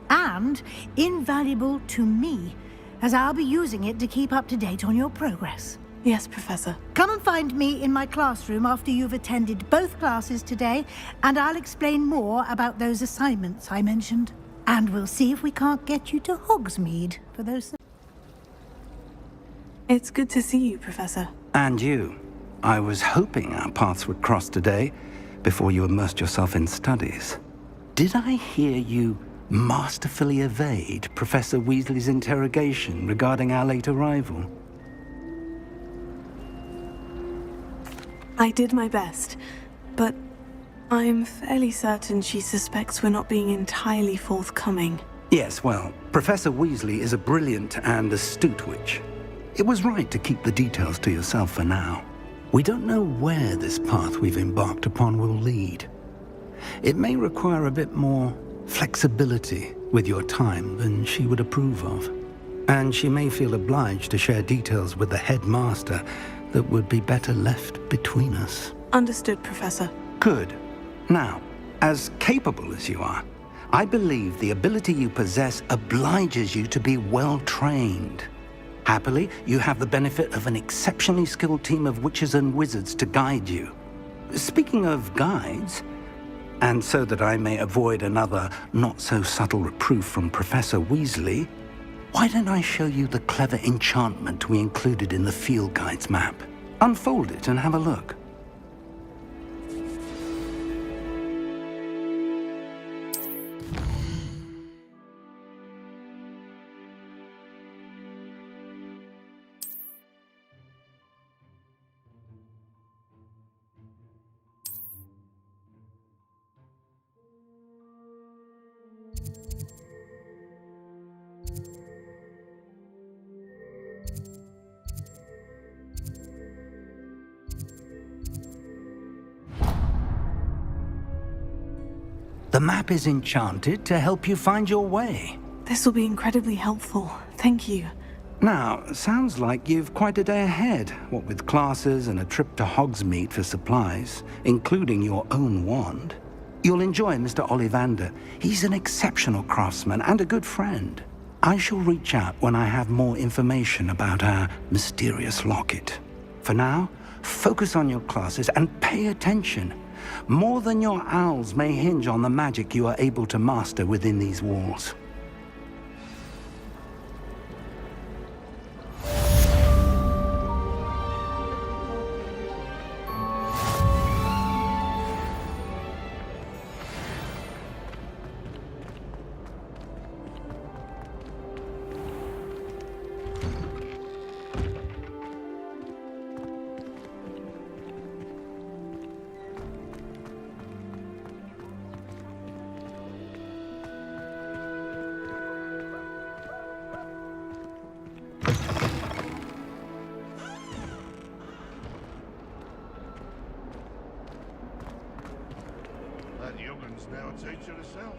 And invaluable to me, as I'll be using it to keep up to date on your progress. Yes, Professor. Come and find me in my classroom after you've attended both classes today, and I'll explain more about those assignments I mentioned. And we'll see if we can't get you to Hogsmeade for those... It's good to see you, Professor. And you. I was hoping our paths would cross today, before you immersed yourself in studies. Did I hear you masterfully evade Professor Weasley's interrogation regarding our late arrival? I did my best, but I'm fairly certain she suspects we're not being entirely forthcoming. Yes, well, Professor Weasley is a brilliant and astute witch. It was right to keep the details to yourself for now. We don't know where this path we've embarked upon will lead. It may require a bit more flexibility with your time than she would approve of. And she may feel obliged to share details with the headmaster that would be better left between us. Understood, Professor. Good. Now, as capable as you are, I believe the ability you possess obliges you to be well trained. Happily, you have the benefit of an exceptionally skilled team of witches and wizards to guide you. Speaking of guides, and so that I may avoid another not-so-subtle reproof from Professor Weasley, why don't I show you the clever enchantment we included in the field guide's map? Unfold it and have a look. The map is enchanted to help you find your way. This will be incredibly helpful. Thank you. Now, sounds like you've quite a day ahead, what with classes and a trip to Hogsmeade for supplies, including your own wand. You'll enjoy Mr. Ollivander. He's an exceptional craftsman and a good friend. I shall reach out when I have more information about our mysterious locket. For now, focus on your classes and pay attention. More than your owls may hinge on the magic you are able to master within these walls. That youngun's now a teacher herself.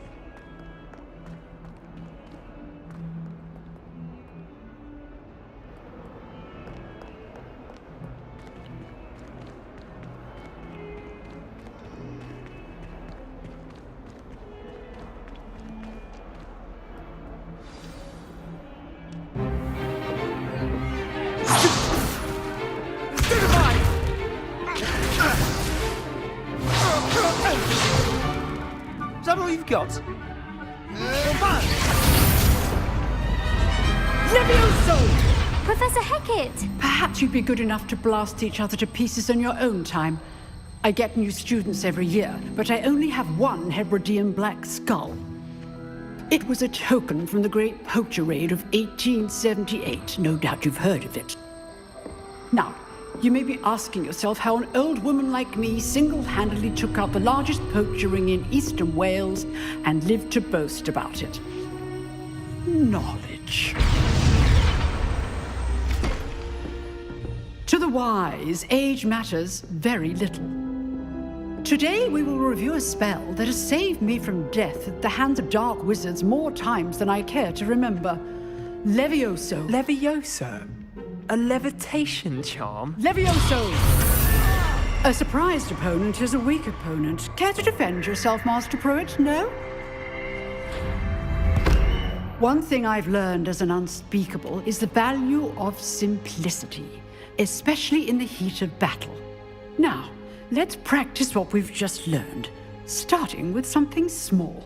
Is that all you've got? Levioso! Professor Hecat! Perhaps you'd be good enough to blast each other to pieces in your own time. I get new students every year, but I only have one Hebridean black skull. It was a token from the Great Poacher Raid of 1878. No doubt you've heard of it. Now, you may be asking yourself how an old woman like me single-handedly took out the largest poacher ring in eastern Wales and lived to boast about it. Knowledge. To the wise, age matters very little. Today we will review a spell that has saved me from death at the hands of dark wizards more times than I care to remember. Levioso. Levioso? A levitation charm? Levioso! A surprised opponent is a weak opponent. Care to defend yourself, Master Pruitt? No? One thing I've learned as an unspeakable is the value of simplicity, especially in the heat of battle. Now, let's practice what we've just learned, starting with something small.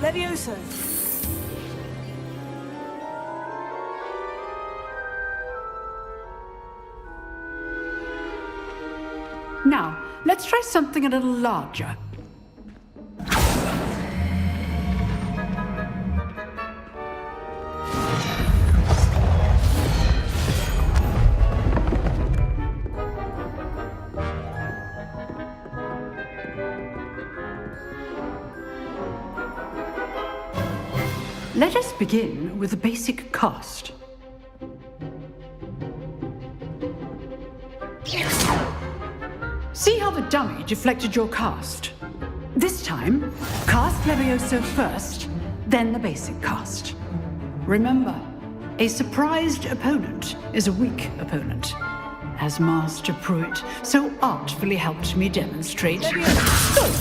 Levioso! Now, let's try something a little larger. Let us begin with the basic cast. See how the dummy deflected your cast? This time, cast Levioso first, then the basic cast. Remember, a surprised opponent is a weak opponent, as Master Pruitt so artfully helped me demonstrate. Good.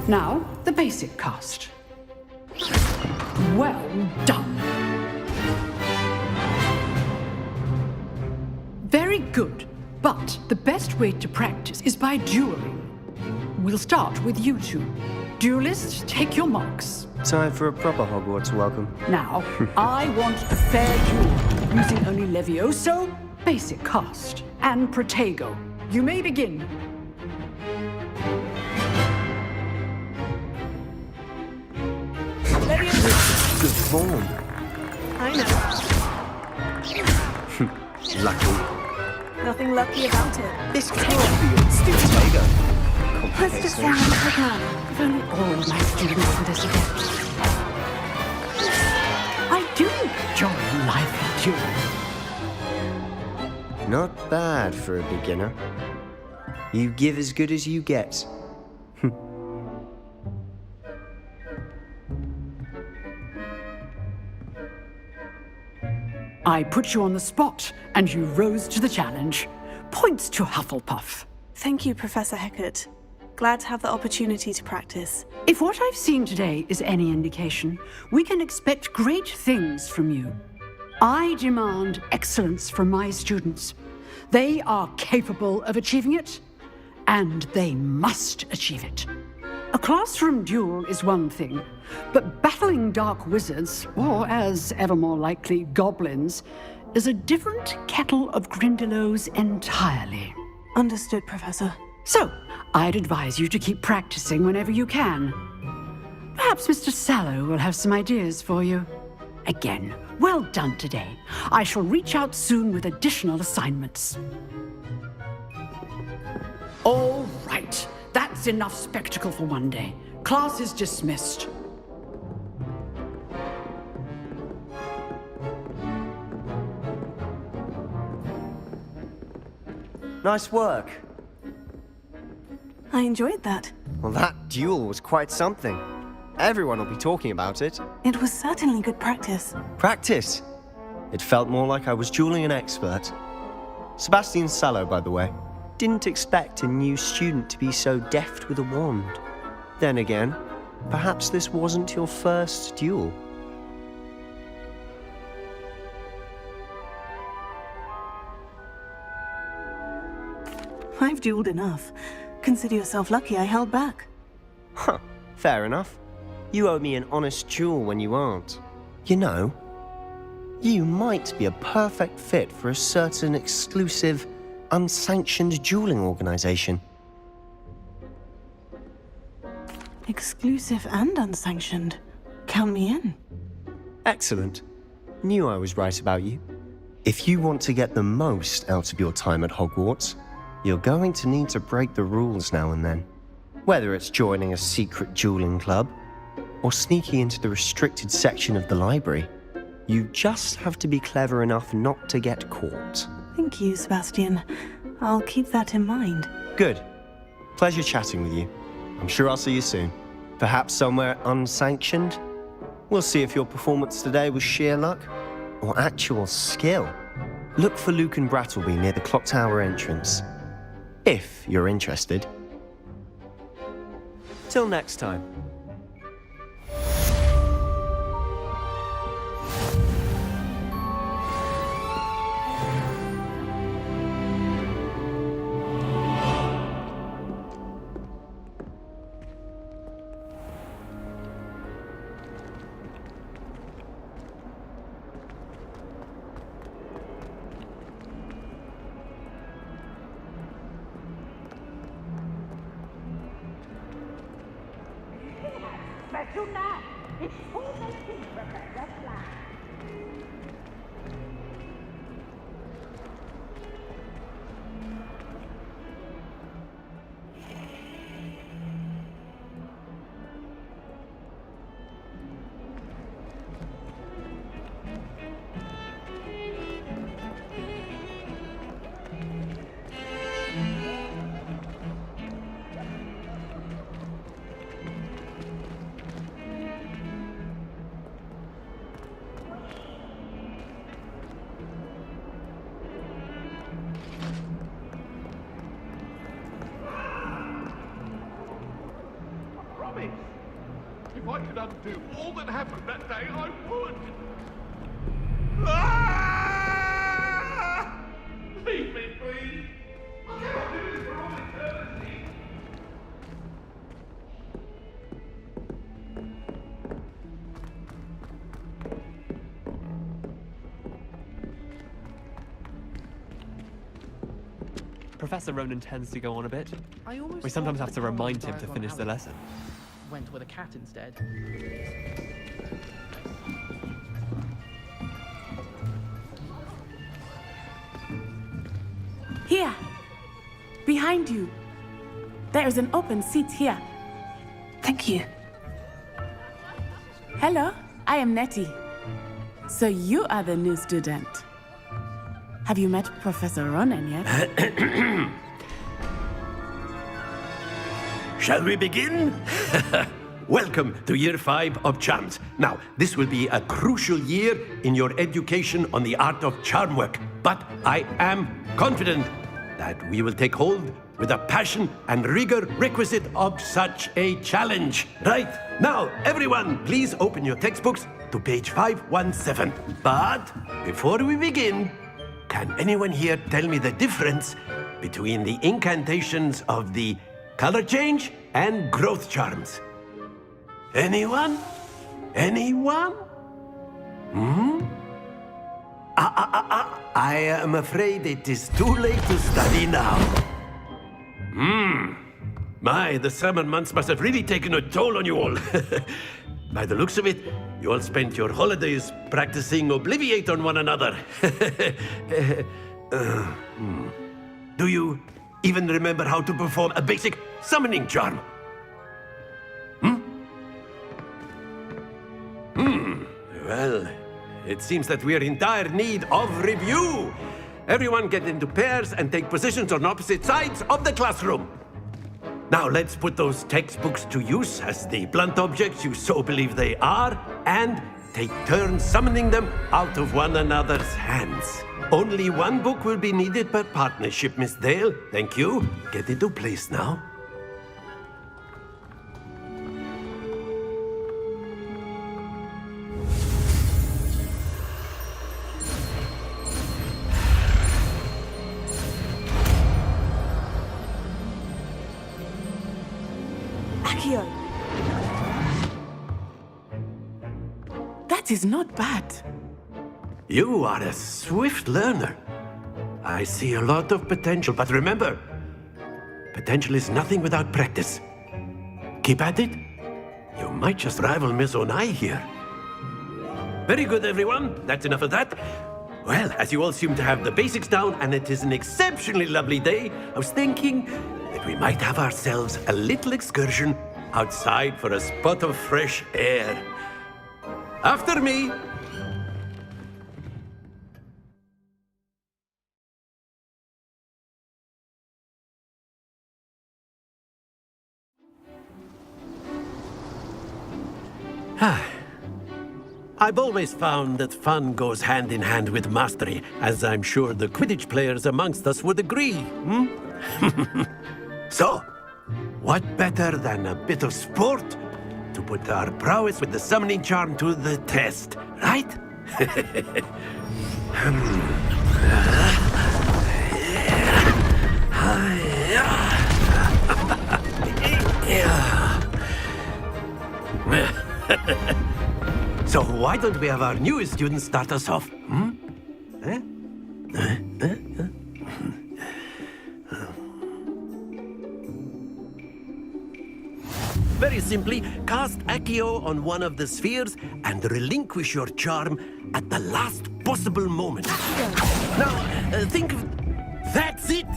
Now, the basic cast. Well done. Very good. But the best way to practice is by dueling. We'll start with you two. Duelists, take your marks. Time for a proper Hogwarts welcome. Now, I want a fair duel, using only Levioso, basic cast, and Protego. You may begin. Good form. I know. Lucky. Nothing lucky about it. This can't be a stupid Protego. Let's just stand and if only all my students were this adept. I do enjoy lively dueling. Not bad for a beginner. You give as good as you get. I put you on the spot, and you rose to the challenge. Points to Hufflepuff. Thank you, Professor Hecat. Glad to have the opportunity to practice. If what I've seen today is any indication, we can expect great things from you. I demand excellence from my students. They are capable of achieving it, and they must achieve it. A classroom duel is one thing, but battling dark wizards, or as ever more likely, goblins, is a different kettle of Grindylows entirely. Understood, Professor. So, I'd advise you to keep practicing whenever you can. Perhaps Mr. Sallow will have some ideas for you. Again, well done today. I shall reach out soon with additional assignments. All right. That's enough spectacle for one day. Class is dismissed. Nice work. I enjoyed that. Well, that duel was quite something. Everyone will be talking about it. It was certainly good practice. Practice? It felt more like I was dueling an expert. Sebastian Sallow, by the way. Didn't expect a new student to be so deft with a wand. Then again, perhaps this wasn't your first duel. I've dueled enough. Consider yourself lucky I held back. Huh, fair enough. You owe me an honest duel when you aren't. You know, you might be a perfect fit for a certain exclusive, unsanctioned dueling organization. Exclusive and unsanctioned. Count me in. Excellent. Knew I was right about you. If you want to get the most out of your time at Hogwarts, you're going to need to break the rules now and then. Whether it's joining a secret dueling club, or sneaking into the restricted section of the library, you just have to be clever enough not to get caught. Thank you, Sebastian. I'll keep that in mind. Good. Pleasure chatting with you. I'm sure I'll see you soon. Perhaps somewhere unsanctioned? We'll see if your performance today was sheer luck or actual skill. Look for Luke and Brattleby near the clock tower entrance, if you're interested. Till next time. If I could undo all that happened that day, I would! Ah! Leave me, please! I cannot do this for all eternity! Professor Ronan tends to go on a bit. We sometimes have to remind him to finish the lesson. Went with a cat instead. Here! Behind you! There is an open seat here. Thank you. Hello, I am Nettie. So you are the new student. Have you met Professor Ronan yet? Shall we begin? Welcome to Year 5 of Charms. Now, this will be a crucial year in your education on the art of charm work, but I am confident that we will take hold with the passion and rigor requisite of such a challenge. Right, now, everyone, please open your textbooks to page 517. But before we begin, can anyone here tell me the difference between the incantations of the color change and growth charms? Anyone? Anyone? I am afraid it is too late to study now. My, the summer months must have really taken a toll on you all. By the looks of it, you all spent your holidays practicing Obliviate on one another. Do you even remember how to perform a basic summoning charm? Well, it seems that we're in dire need of review. Everyone get into pairs and take positions on opposite sides of the classroom. Now let's put those textbooks to use as the blunt objects you so believe they are, and take turns summoning them out of one another's hands. Only one book will be needed per partnership, Miss Dale. Thank you. Get into place now. Akio! That is not bad. You are a swift learner. I see a lot of potential, but remember, potential is nothing without practice. Keep at it. You might just rival Miss Onai here. Very good, everyone. That's enough of that. Well, as you all seem to have the basics down, and it is an exceptionally lovely day, I was thinking that we might have ourselves a little excursion outside for a spot of fresh air. After me. I've always found that fun goes hand in hand with mastery, as I'm sure the Quidditch players amongst us would agree. So, what better than a bit of sport to put our prowess with the summoning charm to the test, right? So why don't we have our newest student start us off? Very simply, cast Accio on one of the spheres and relinquish your charm at the last possible moment. Now, think of... That's it!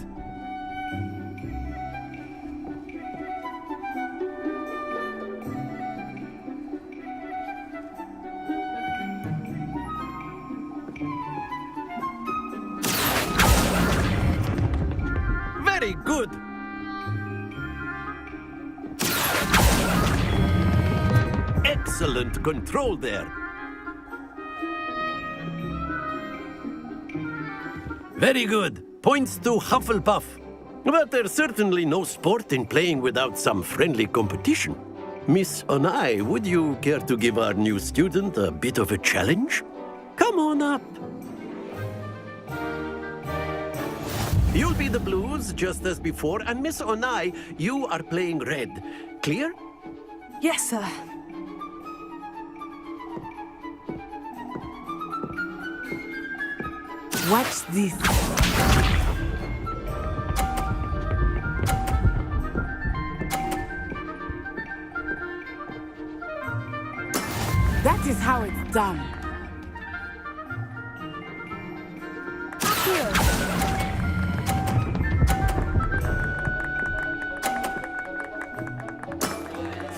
Very good! Excellent control there. Very good. Points to Hufflepuff. But there's certainly no sport in playing without some friendly competition. Miss Onai, would you care to give our new student a bit of a challenge? Come on up. You'll be the blues, just as before, and Miss Onai, you are playing red. Clear? Yes, sir. Watch this. That is how it's done. Here.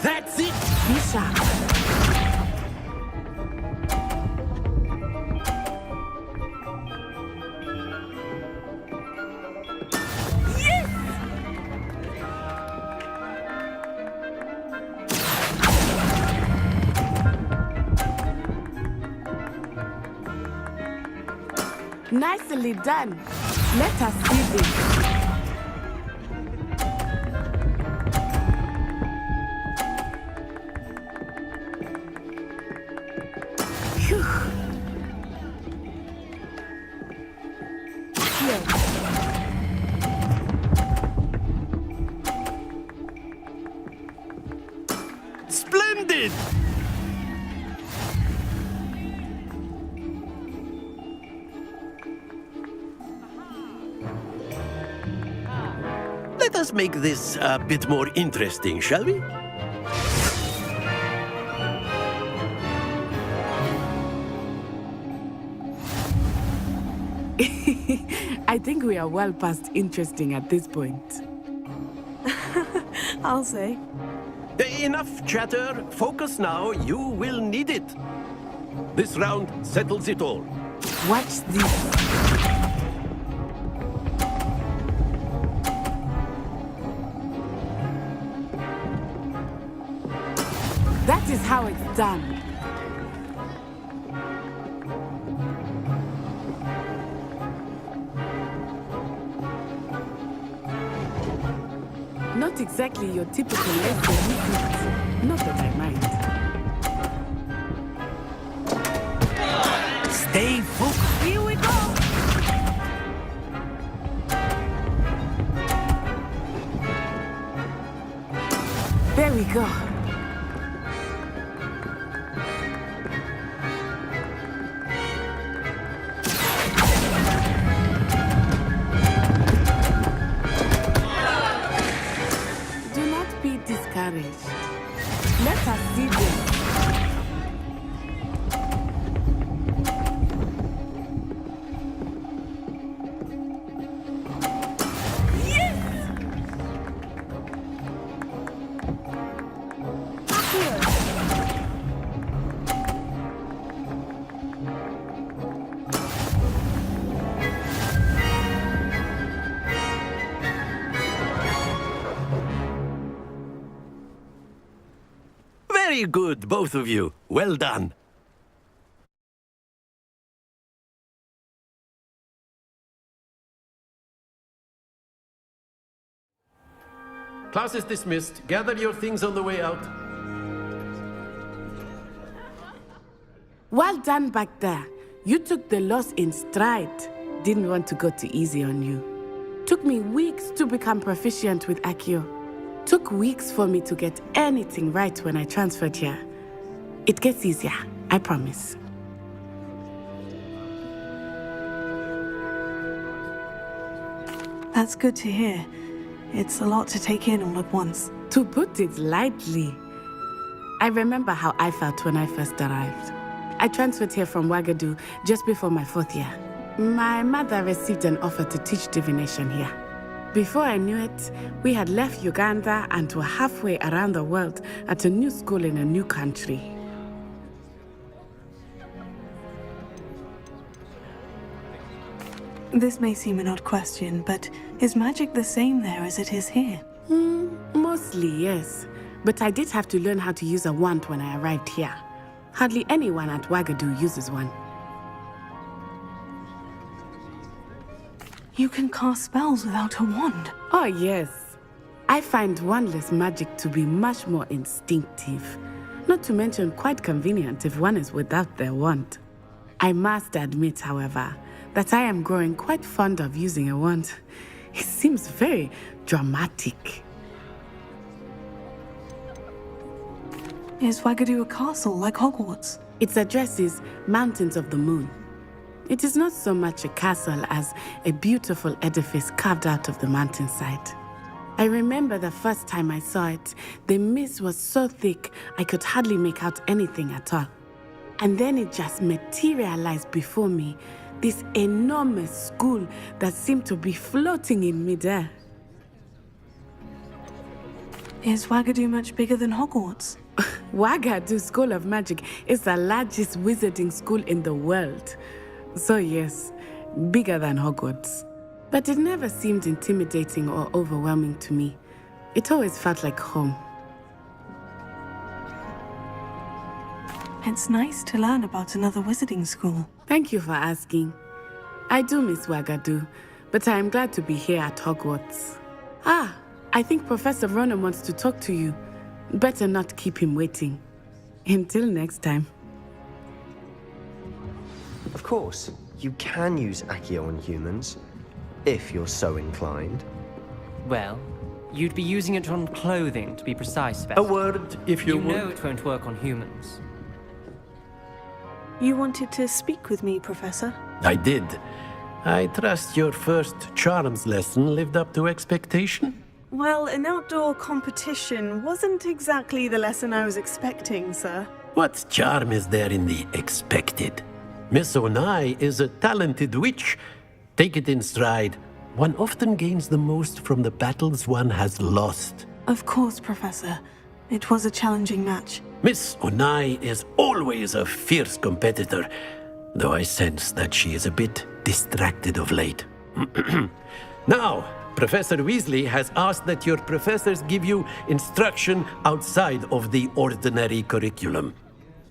That's it! Be sharp. Nicely done. Let us see this. Splendid! Let us make this a bit more interesting, shall we? I think we are well past interesting at this point. I'll say. Enough chatter. Focus now. You will need it. This round settles it all. Watch this. That is how it's done. Not exactly your typical lesson. Not that I mind. Stay focused. Here we go. There we go. Do not be discouraged. Let us see this. Very good, both of you. Well done. Class is dismissed. Gather your things on the way out. Well done back there. You took the loss in stride. Didn't want to go too easy on you. Took me weeks to become proficient with Accio. Took weeks for me to get anything right when I transferred here. It gets easier, I promise. That's good to hear. It's a lot to take in all at once. To put it lightly, I remember how I felt when I first arrived. I transferred here from Wagadu just before my 4th year. My mother received an offer to teach divination here. Before I knew it, we had left Uganda and were halfway around the world at a new school in a new country. This may seem an odd question, but is magic the same there as it is here? Mostly, yes. But I did have to learn how to use a wand when I arrived here. Hardly anyone at Wagadu uses one. You can cast spells without a wand. Oh, yes. I find wandless magic to be much more instinctive. Not to mention quite convenient if one is without their wand. I must admit, however, that I am growing quite fond of using a wand. It seems very dramatic. Is Wagadu a castle like Hogwarts? Its address is Mountains of the Moon. It is not so much a castle as a beautiful edifice carved out of the mountainside. I remember the first time I saw it, the mist was so thick I could hardly make out anything at all. And then it just materialized before me, this enormous school that seemed to be floating in midair. Is Wagadu much bigger than Hogwarts? Wagadu School of Magic is the largest wizarding school in the world. So yes, bigger than Hogwarts. But it never seemed intimidating or overwhelming to me. It always felt like home. It's nice to learn about another wizarding school. Thank you for asking. I do miss Wagadu, but I am glad to be here at Hogwarts. Ah, I think Professor Ronan wants to talk to you. Better not keep him waiting. Until next time. Of course, you can use Accio on humans, if you're so inclined. Well, you'd be using it on clothing, to be precise, Professor. A word, if you would. You know it won't work on humans. You wanted to speak with me, Professor? I did. I trust your first charms lesson lived up to expectation? Well, an outdoor competition wasn't exactly the lesson I was expecting, sir. What charm is there in the expected? Miss Onai is a talented witch. Take it in stride. One often gains the most from the battles one has lost. Of course, Professor. It was a challenging match. Miss Onai is always a fierce competitor, though I sense that she is a bit distracted of late. Now, Professor Weasley has asked that your professors give you instruction outside of the ordinary curriculum.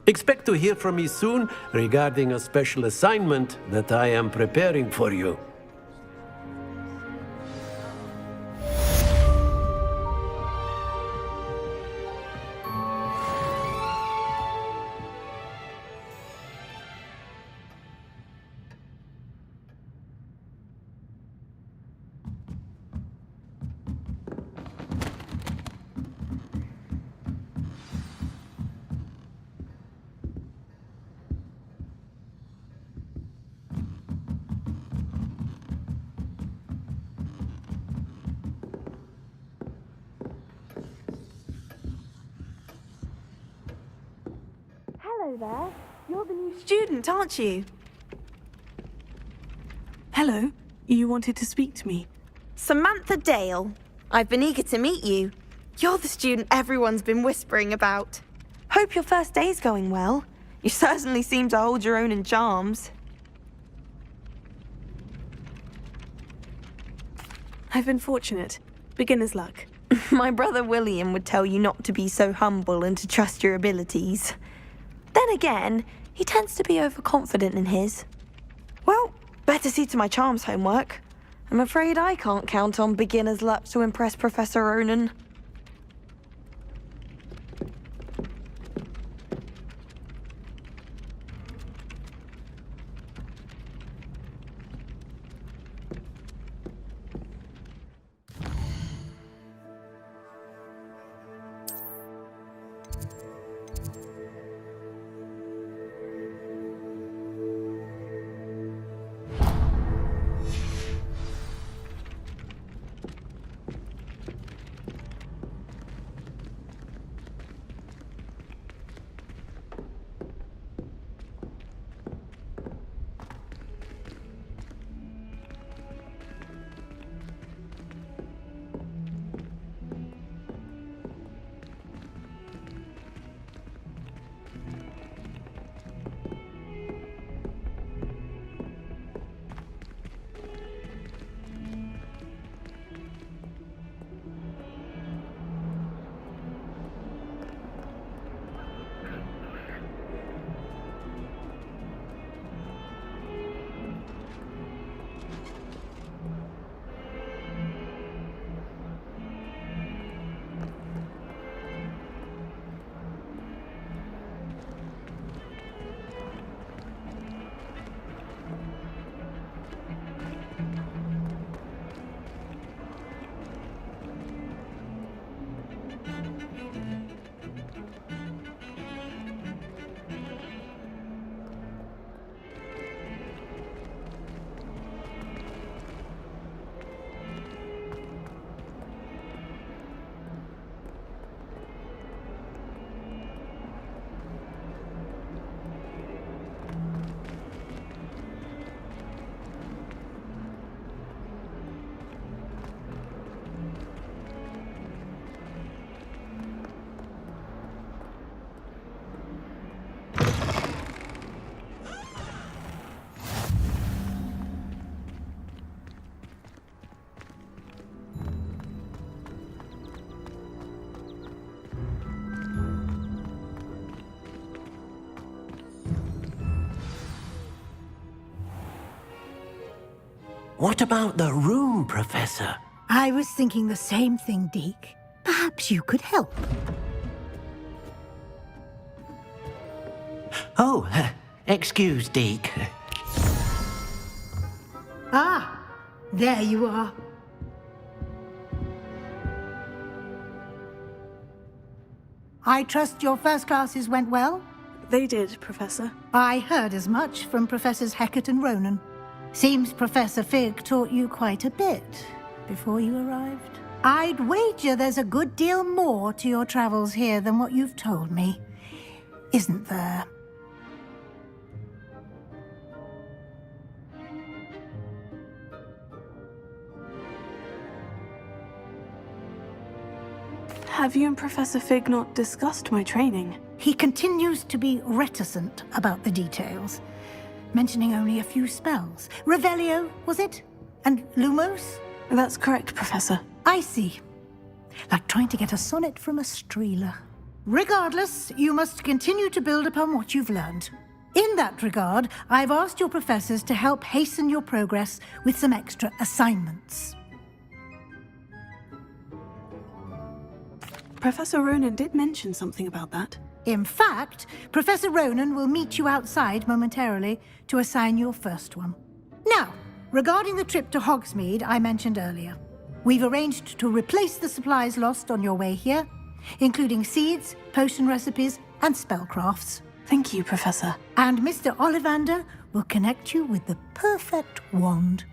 Expect to hear from me soon regarding a special assignment that I am preparing for you. Hello there. You're the new student, aren't you? Hello. You wanted to speak to me? Samantha Dale. I've been eager to meet you. You're the student everyone's been whispering about. Hope your first day's going well. You certainly seem to hold your own in charms. I've been fortunate. Beginner's luck. My brother William would tell you not to be so humble and to trust your abilities. Then again, he tends to be overconfident in his. Well, better see to my charms homework. I'm afraid I can't count on beginner's luck to impress Professor Ronan. What about the room, Professor? I was thinking the same thing, Deke. Perhaps you could help. Oh, excuse, Deke. Ah, there you are. I trust your first classes went well? They did, Professor. I heard as much from Professors Hecat and Ronan. Seems Professor Fig taught you quite a bit before you arrived. I'd wager there's a good deal more to your travels here than what you've told me, isn't there? Have you and Professor Fig not discussed my training? He continues to be reticent about the details, mentioning only a few spells. Revelio, was it? And Lumos? That's correct, Professor. I see. Like trying to get a sonnet from a streeler. Regardless, you must continue to build upon what you've learned. In that regard, I've asked your professors to help hasten your progress with some extra assignments. Professor Ronan did mention something about that. In fact, Professor Ronan will meet you outside momentarily to assign your first one. Now, regarding the trip to Hogsmeade I mentioned earlier, we've arranged to replace the supplies lost on your way here, including seeds, potion recipes, and spellcrafts. Thank you, Professor. And Mr. Ollivander will connect you with the perfect wand.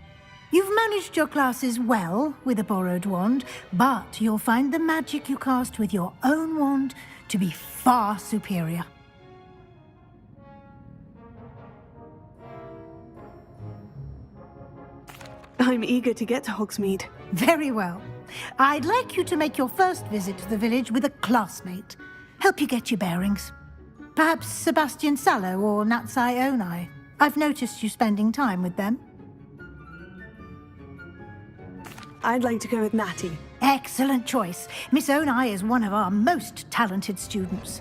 You've managed your classes well with a borrowed wand, but you'll find the magic you cast with your own wand to be far superior. I'm eager to get to Hogsmeade. Very well. I'd like you to make your first visit to the village with a classmate. Help you get your bearings. Perhaps Sebastian Sallow or Natsai Onai. I've noticed you spending time with them. I'd like to go with Natty. Excellent choice. Miss Onai is one of our most talented students.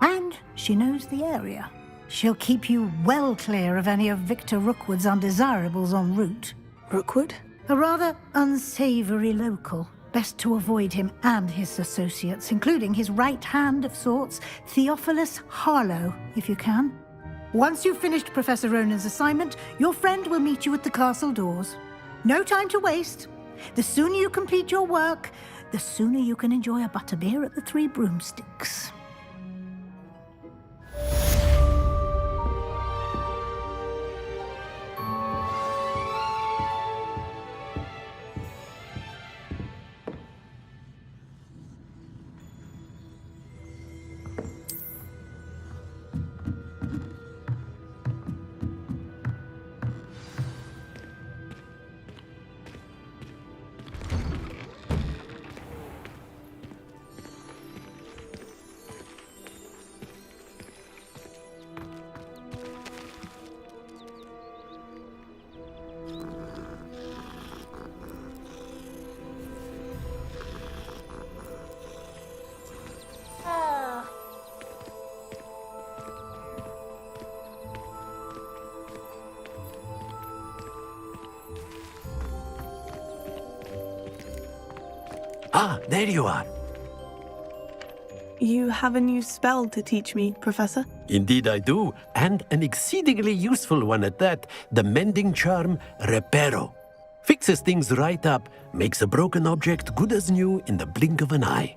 And she knows the area. She'll keep you well clear of any of Victor Rookwood's undesirables en route. Rookwood? A rather unsavory local. Best to avoid him and his associates, including his right hand of sorts, Theophilus Harlow, if you can. Once you've finished Professor Ronan's assignment, your friend will meet you at the castle doors. No time to waste. The sooner you complete your work, the sooner you can enjoy a butterbeer at the Three Broomsticks. Ah, there you are. You have a new spell to teach me, Professor? Indeed I do, and an exceedingly useful one at that. The mending charm, Reparo. Fixes things right up, makes a broken object good as new in the blink of an eye.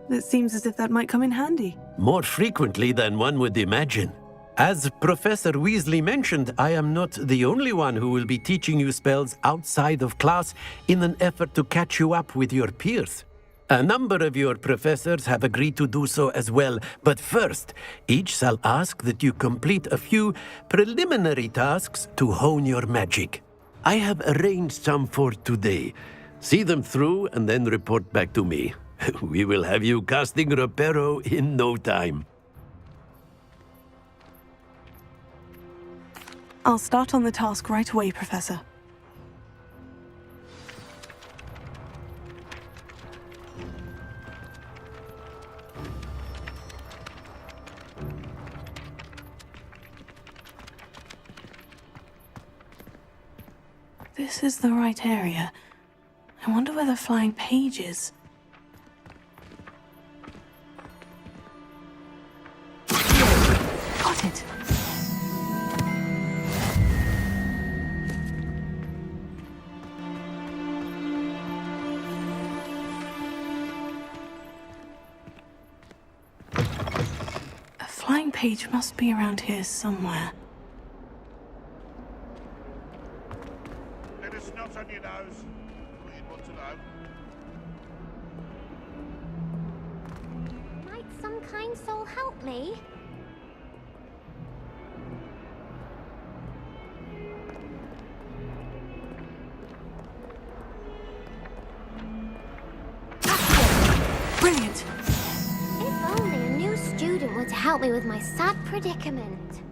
It seems as if that might come in handy. More frequently than one would imagine. As Professor Weasley mentioned, I am not the only one who will be teaching you spells outside of class in an effort to catch you up with your peers. A number of your professors have agreed to do so as well, but first, each shall ask that you complete a few preliminary tasks to hone your magic. I have arranged some for today. See them through and then report back to me. We will have you casting Reparo in no time. I'll start on the task right away, Professor. This is the right area. I wonder where the flying page is. Got it. A flying page must be around here somewhere. Let us not on your nose. What you'd want to know. Might some kind soul help me? Brilliant. If only a new student were to help me with my sad predicament.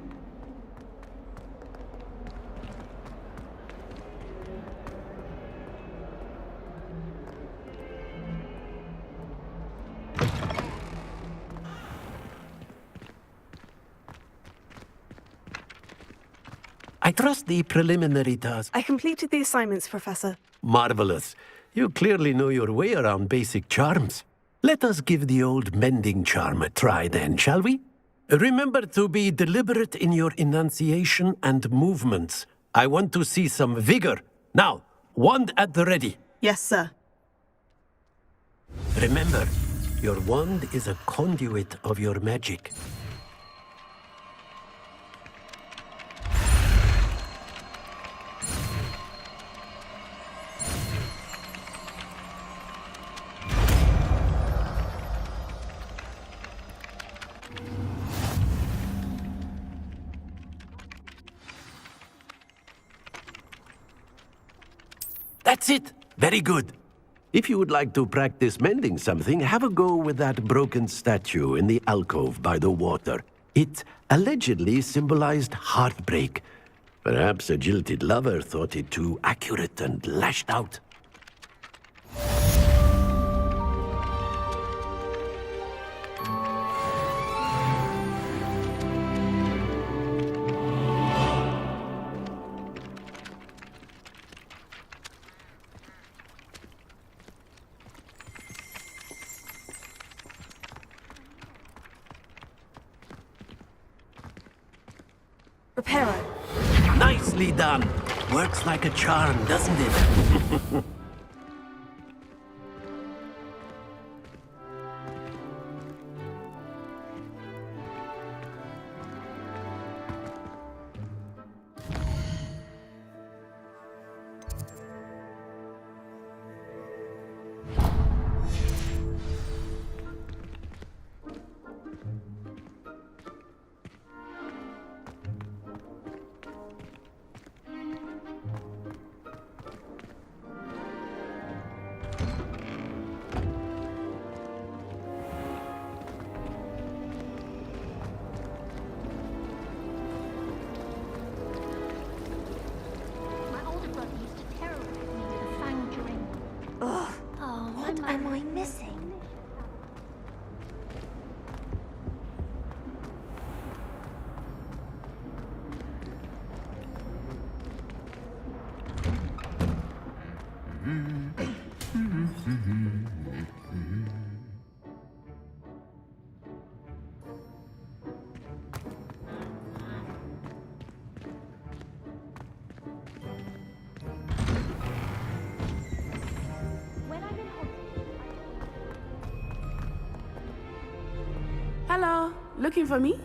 I trust the preliminary task. I completed the assignments, Professor. Marvelous. You clearly know your way around basic charms. Let us give the old mending charm a try then, shall we? Remember to be deliberate in your enunciation and movements. I want to see some vigor. Now, wand at the ready. Yes, sir. Remember, your wand is a conduit of your magic. That's it. Very good. If you would like to practice mending something, have a go with that broken statue in the alcove by the water. It allegedly symbolized heartbreak. Perhaps a jilted lover thought it too accurate and lashed out. Reparo. Nicely done. Works like a charm, doesn't it? My older brother used to terrorize me with a fang drink. Ugh. Oh, what am I missing? Hello, looking for me?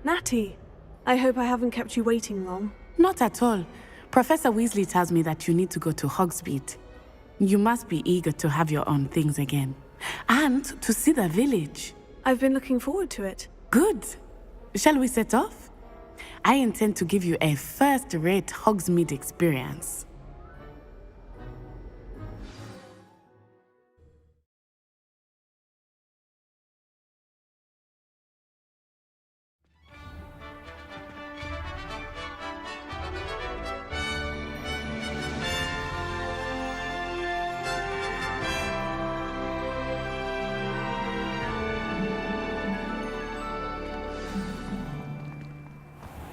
Natty, I hope I haven't kept you waiting long. Not at all. Professor Weasley tells me that you need to go to Hogsmeade. You must be eager to have your own things again. And to see the village. I've been looking forward to it. Good. Shall we set off? I intend to give you a first-rate Hogsmeade experience.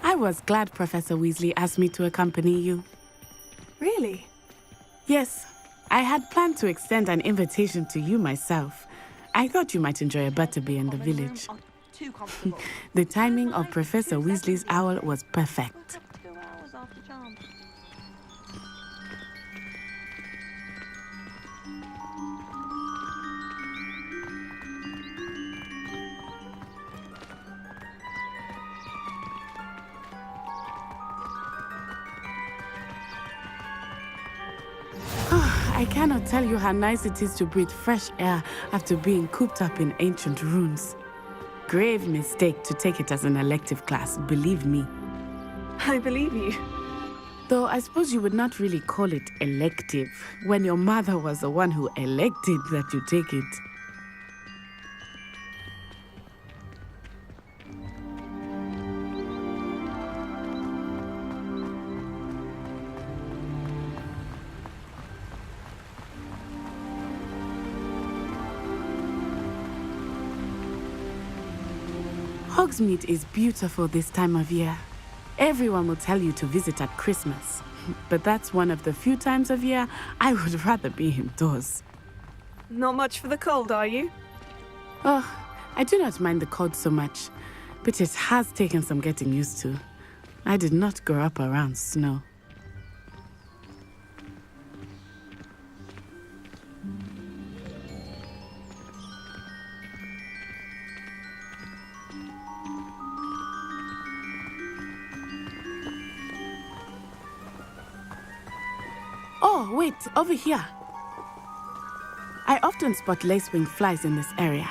I was glad Professor Weasley asked me to accompany you. Really? Yes. I had planned to extend an invitation to you myself. I thought you might enjoy a butterbeer in the village. The timing of Professor Weasley's owl was perfect. I cannot tell you how nice it is to breathe fresh air after being cooped up in ancient ruins. Grave mistake to take it as an elective class, believe me. I believe you. Though I suppose you would not really call it elective when your mother was the one who elected that you take it. Hogsmeade is beautiful this time of year. Everyone will tell you to visit at Christmas, but that's one of the few times of year I would rather be indoors. Not much for the cold, are you? Oh, I do not mind the cold so much, but it has taken some getting used to. I did not grow up around snow. Oh, wait, over here. I often spot lacewing flies in this area.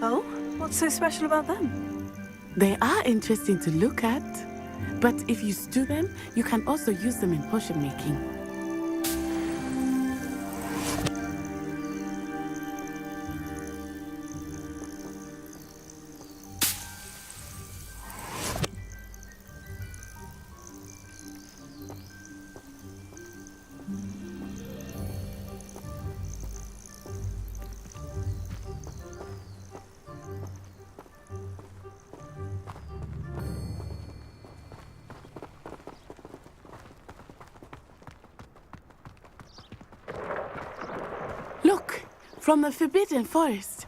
Oh? What's so special about them? They are interesting to look at, but if you stew them, you can also use them in potion making. Look, from the Forbidden Forest.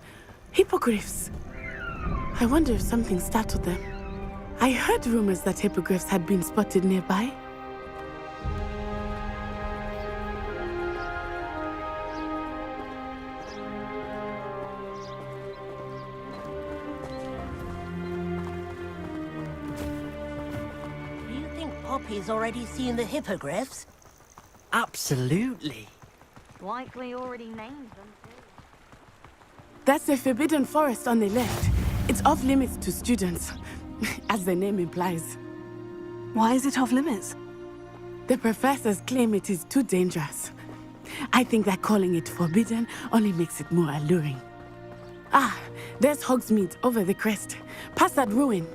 Hippogriffs. I wonder if something startled them. I heard rumors that hippogriffs had been spotted nearby. Do you think Poppy's already seen the hippogriffs? Absolutely. Likely already named them too. That's the Forbidden Forest on the left. It's off limits to students, as the name implies. Why is it off limits? The professors claim it is too dangerous. I think that calling it forbidden only makes it more alluring. Ah, there's Hogsmeade over the crest. Past that ruin.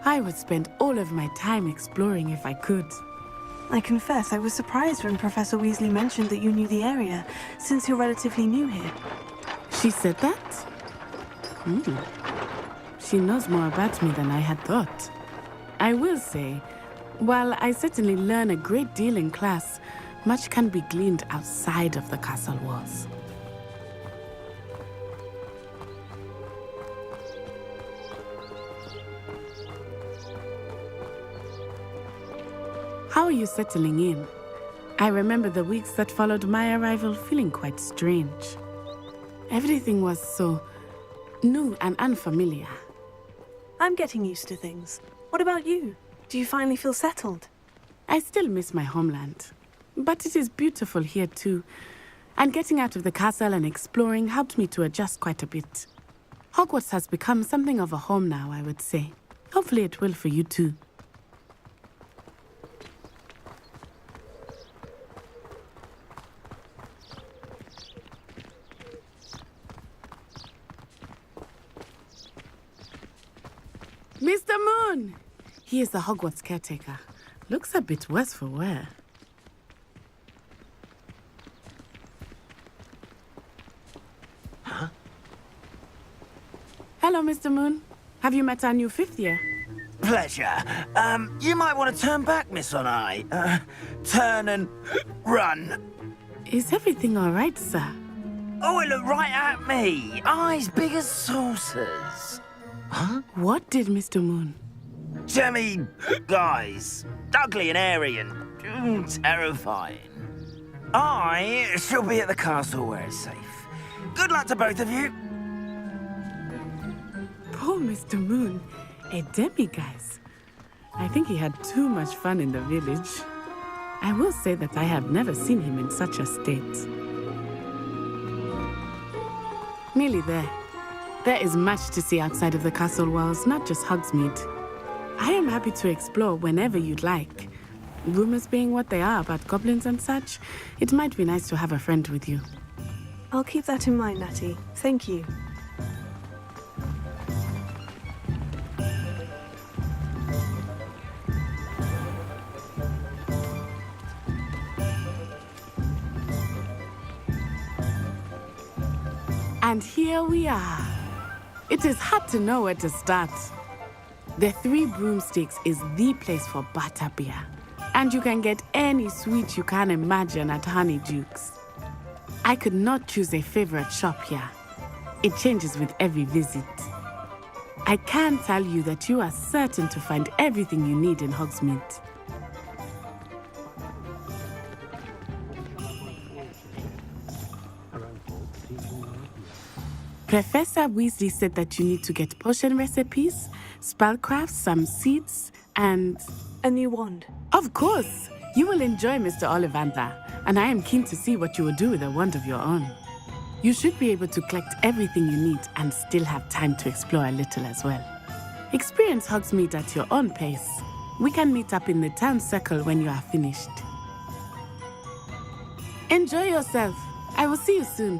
I would spend all of my time exploring if I could. I confess I was surprised when Professor Weasley mentioned that you knew the area, since you're relatively new here. She said that? She knows more about me than I had thought. I will say, while I certainly learn a great deal in class, much can be gleaned outside of the castle walls. How are you settling in? I remember the weeks that followed my arrival feeling quite strange. Everything was so new and unfamiliar. I'm getting used to things. What about you? Do you finally feel settled? I still miss my homeland, but it is beautiful here too. And getting out of the castle and exploring helped me to adjust quite a bit. Hogwarts has become something of a home now, I would say. Hopefully it will for you too. Mr. Moon! He is the Hogwarts caretaker. Looks a bit worse for wear. Huh? Hello, Mr. Moon. Have you met our new fifth year? Pleasure. You might want to turn back, Miss Onai. Turn and run. Is everything all right, sir? Oh, it looked right at me. Eyes big as saucers. Huh? What did Mr. Moon? Jemmy guys. Ugly and airy and terrifying. I shall be at the castle where it's safe. Good luck to both of you. Poor Mr. Moon. A demiguise. I think he had too much fun in the village. I will say that I have never seen him in such a state. Nearly there. There is much to see outside of the castle walls, not just Hogsmeade. I am happy to explore whenever you'd like. Rumors being what they are about goblins and such, it might be nice to have a friend with you. I'll keep that in mind, Natty. Thank you. And here we are. It is hard to know where to start. The Three Broomsticks is the place for butterbeer. And you can get any sweet you can imagine at Honeyduke's. I could not choose a favorite shop here. It changes with every visit. I can tell you that you are certain to find everything you need in Hogsmeade. Professor Weasley said that you need to get potion recipes, spellcrafts, some seeds, and... a new wand. Of course! You will enjoy Mr. Ollivander, and I am keen to see what you will do with a wand of your own. You should be able to collect everything you need and still have time to explore a little as well. Experience Hogsmeade at your own pace. We can meet up in the town circle when you are finished. Enjoy yourself. I will see you soon.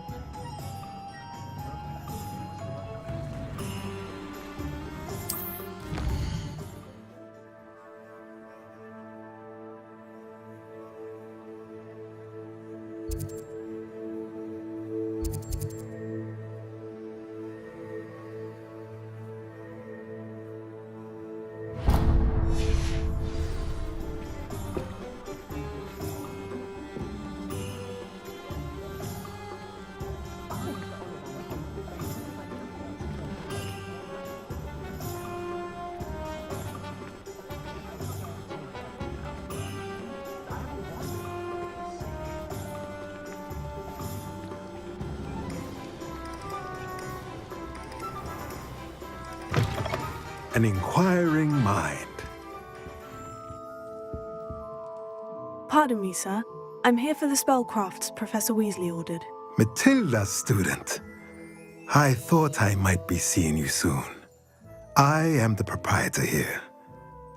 An inquiring mind. Pardon me, sir. I'm here for the spellcrafts Professor Weasley ordered. Matilda's student. I thought I might be seeing you soon. I am the proprietor here,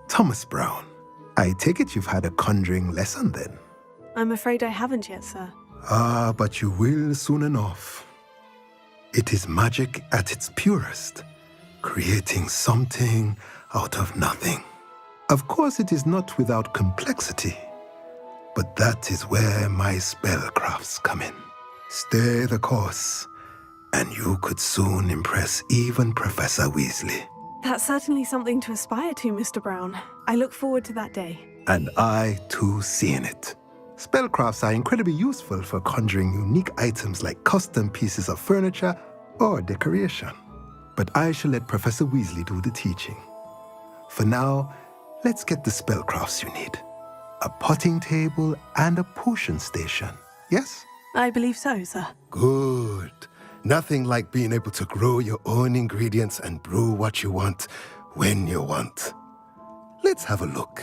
Thomas Brown. I take it you've had a conjuring lesson then? I'm afraid I haven't yet, sir. Ah, but you will soon enough. It is magic at its purest, creating something out of nothing. Of course, it is not without complexity, but that is where my spellcrafts come in. Stay the course, and you could soon impress even Professor Weasley. That's certainly something to aspire to, Mr. Brown. I look forward to that day. And I, too, seeing it. Spellcrafts are incredibly useful for conjuring unique items like custom pieces of furniture or decoration. But I shall let Professor Weasley do the teaching. For now, let's get the spellcrafts you need. A potting table and a potion station, yes? I believe so, sir. Good. Nothing like being able to grow your own ingredients and brew what you want when you want. Let's have a look.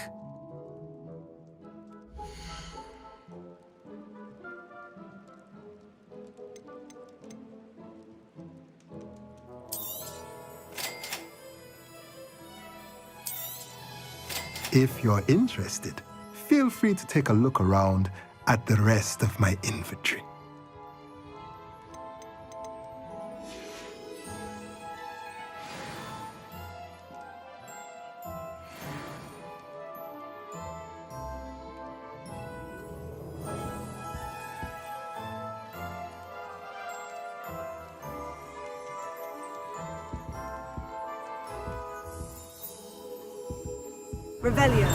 If you're interested, feel free to take a look around at the rest of my inventory. Revelio.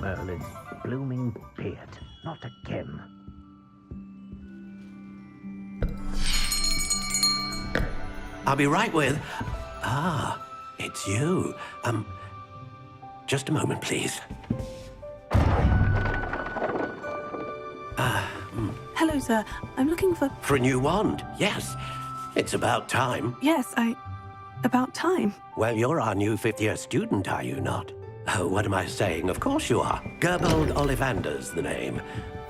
Merlin's blooming beard. Not again. I'll be right with... Ah, it's you. Just a moment, please. Hello, sir. I'm looking for... For a new wand, yes. It's about time. Yes, about time. Well, you're our new fifth-year student, are you not? Oh, what am I saying? Of course you are. Gerbold Ollivander's the name.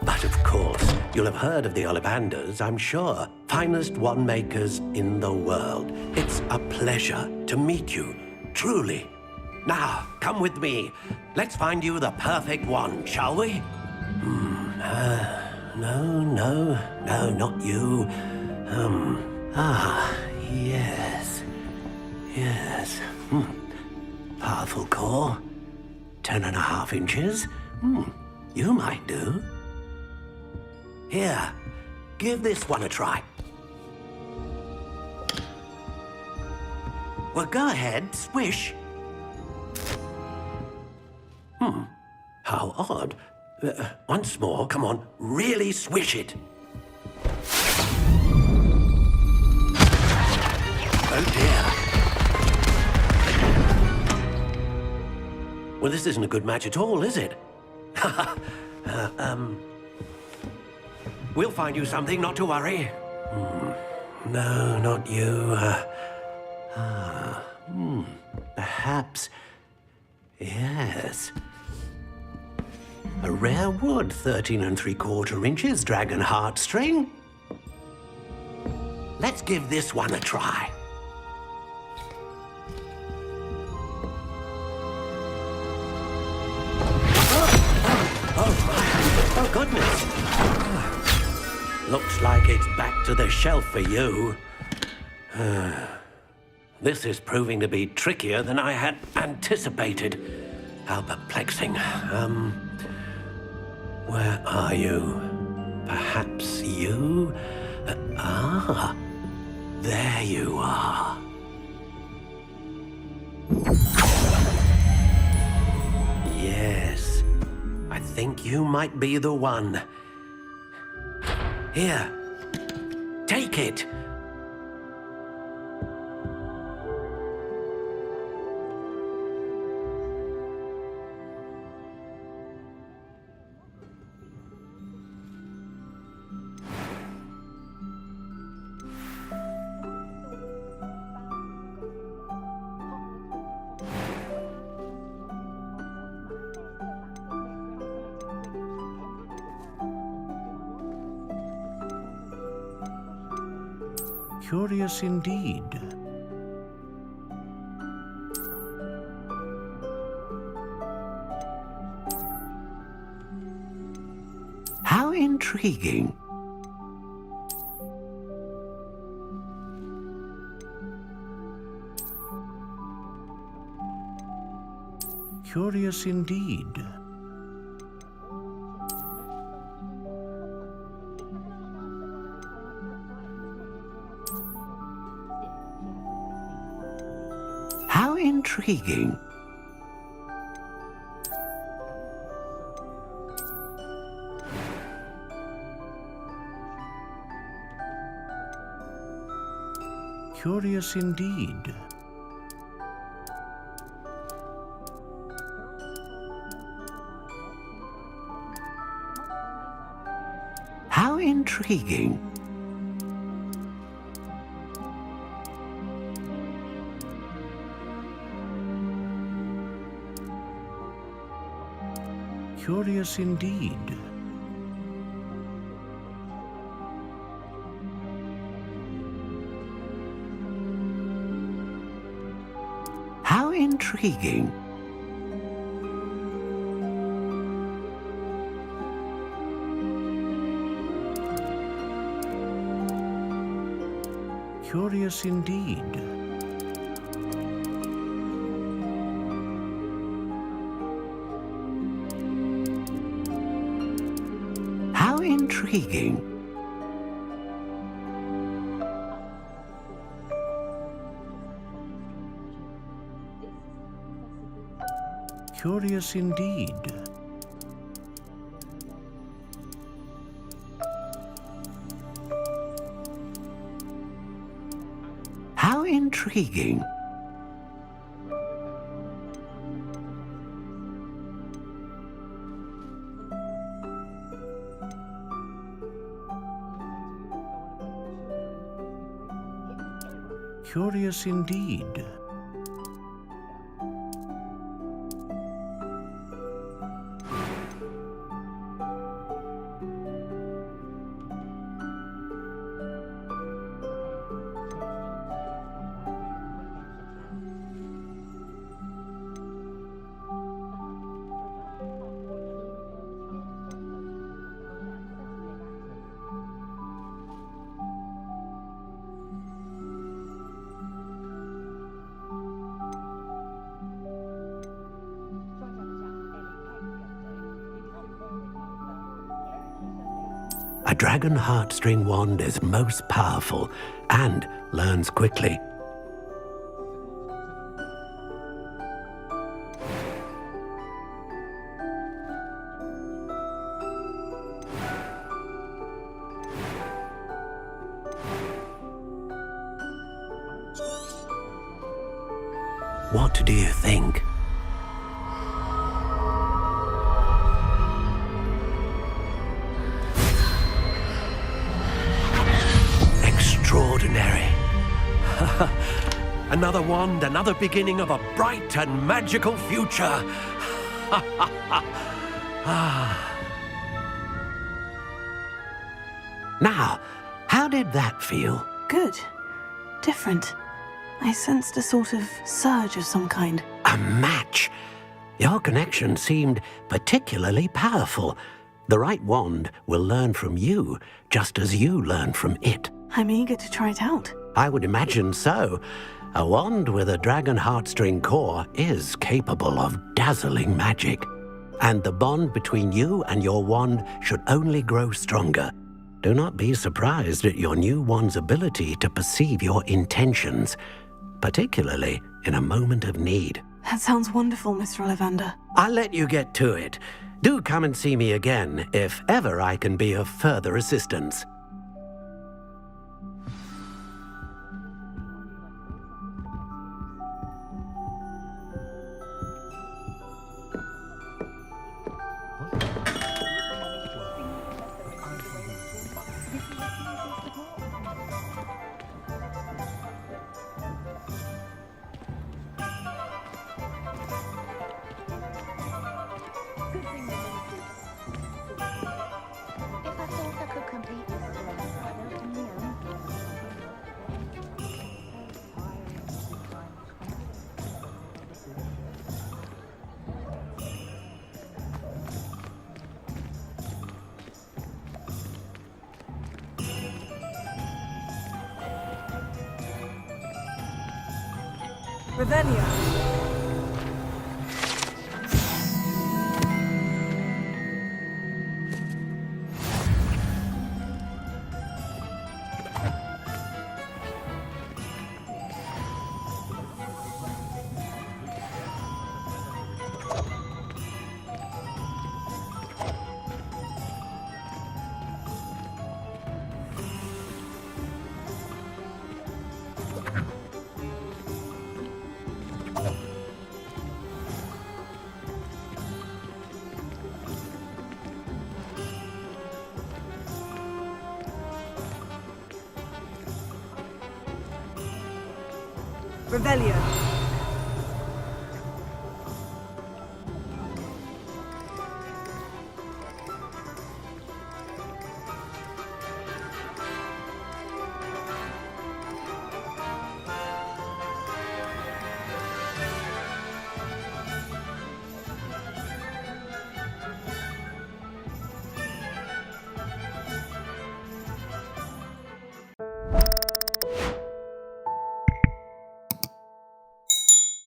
But of course, you'll have heard of the Ollivanders, I'm sure. Finest wand makers in the world. It's a pleasure to meet you, truly. Now, come with me. Let's find you the perfect wand, shall we? No, not you. Yes. Powerful core. 10.5 inches. You might do. Here, give this one a try. Well, go ahead, swish. How odd. Once more, come on, really swish it. Oh dear. Well, this isn't a good match at all, is it? We'll find you something, not to worry. No, not you. Perhaps... Yes. A rare wood, 13 3/4 inches, dragon heartstring. Let's give this one a try. Oh, goodness. Looks like it's back to the shelf for you. This is proving to be trickier than I had anticipated. How perplexing. Where are you? Perhaps you? There you are. Yes, I think you might be the one. Here, take it. Curious indeed. How intriguing. Curious indeed. How intriguing. Curious indeed. How intriguing. Curious indeed. How intriguing. Curious indeed. How intriguing. Curious indeed. intriguing. Curious indeed. A dragon heartstring wand is most powerful and learns quickly. What do you think? Extraordinary. Another wand, another beginning of a bright and magical future. Now, how did that feel? Good. Different. I sensed a sort of surge of some kind. A match. Your connection seemed particularly powerful. The right wand will learn from you, just as you learn from it. I'm eager to try it out. I would imagine so. A wand with a dragon heartstring core is capable of dazzling magic. And the bond between you and your wand should only grow stronger. Do not be surprised at your new wand's ability to perceive your intentions, particularly in a moment of need. That sounds wonderful, Mr. Ollivander. I'll let you get to it. Do come and see me again if ever I can be of further assistance. Revelio. Revelio.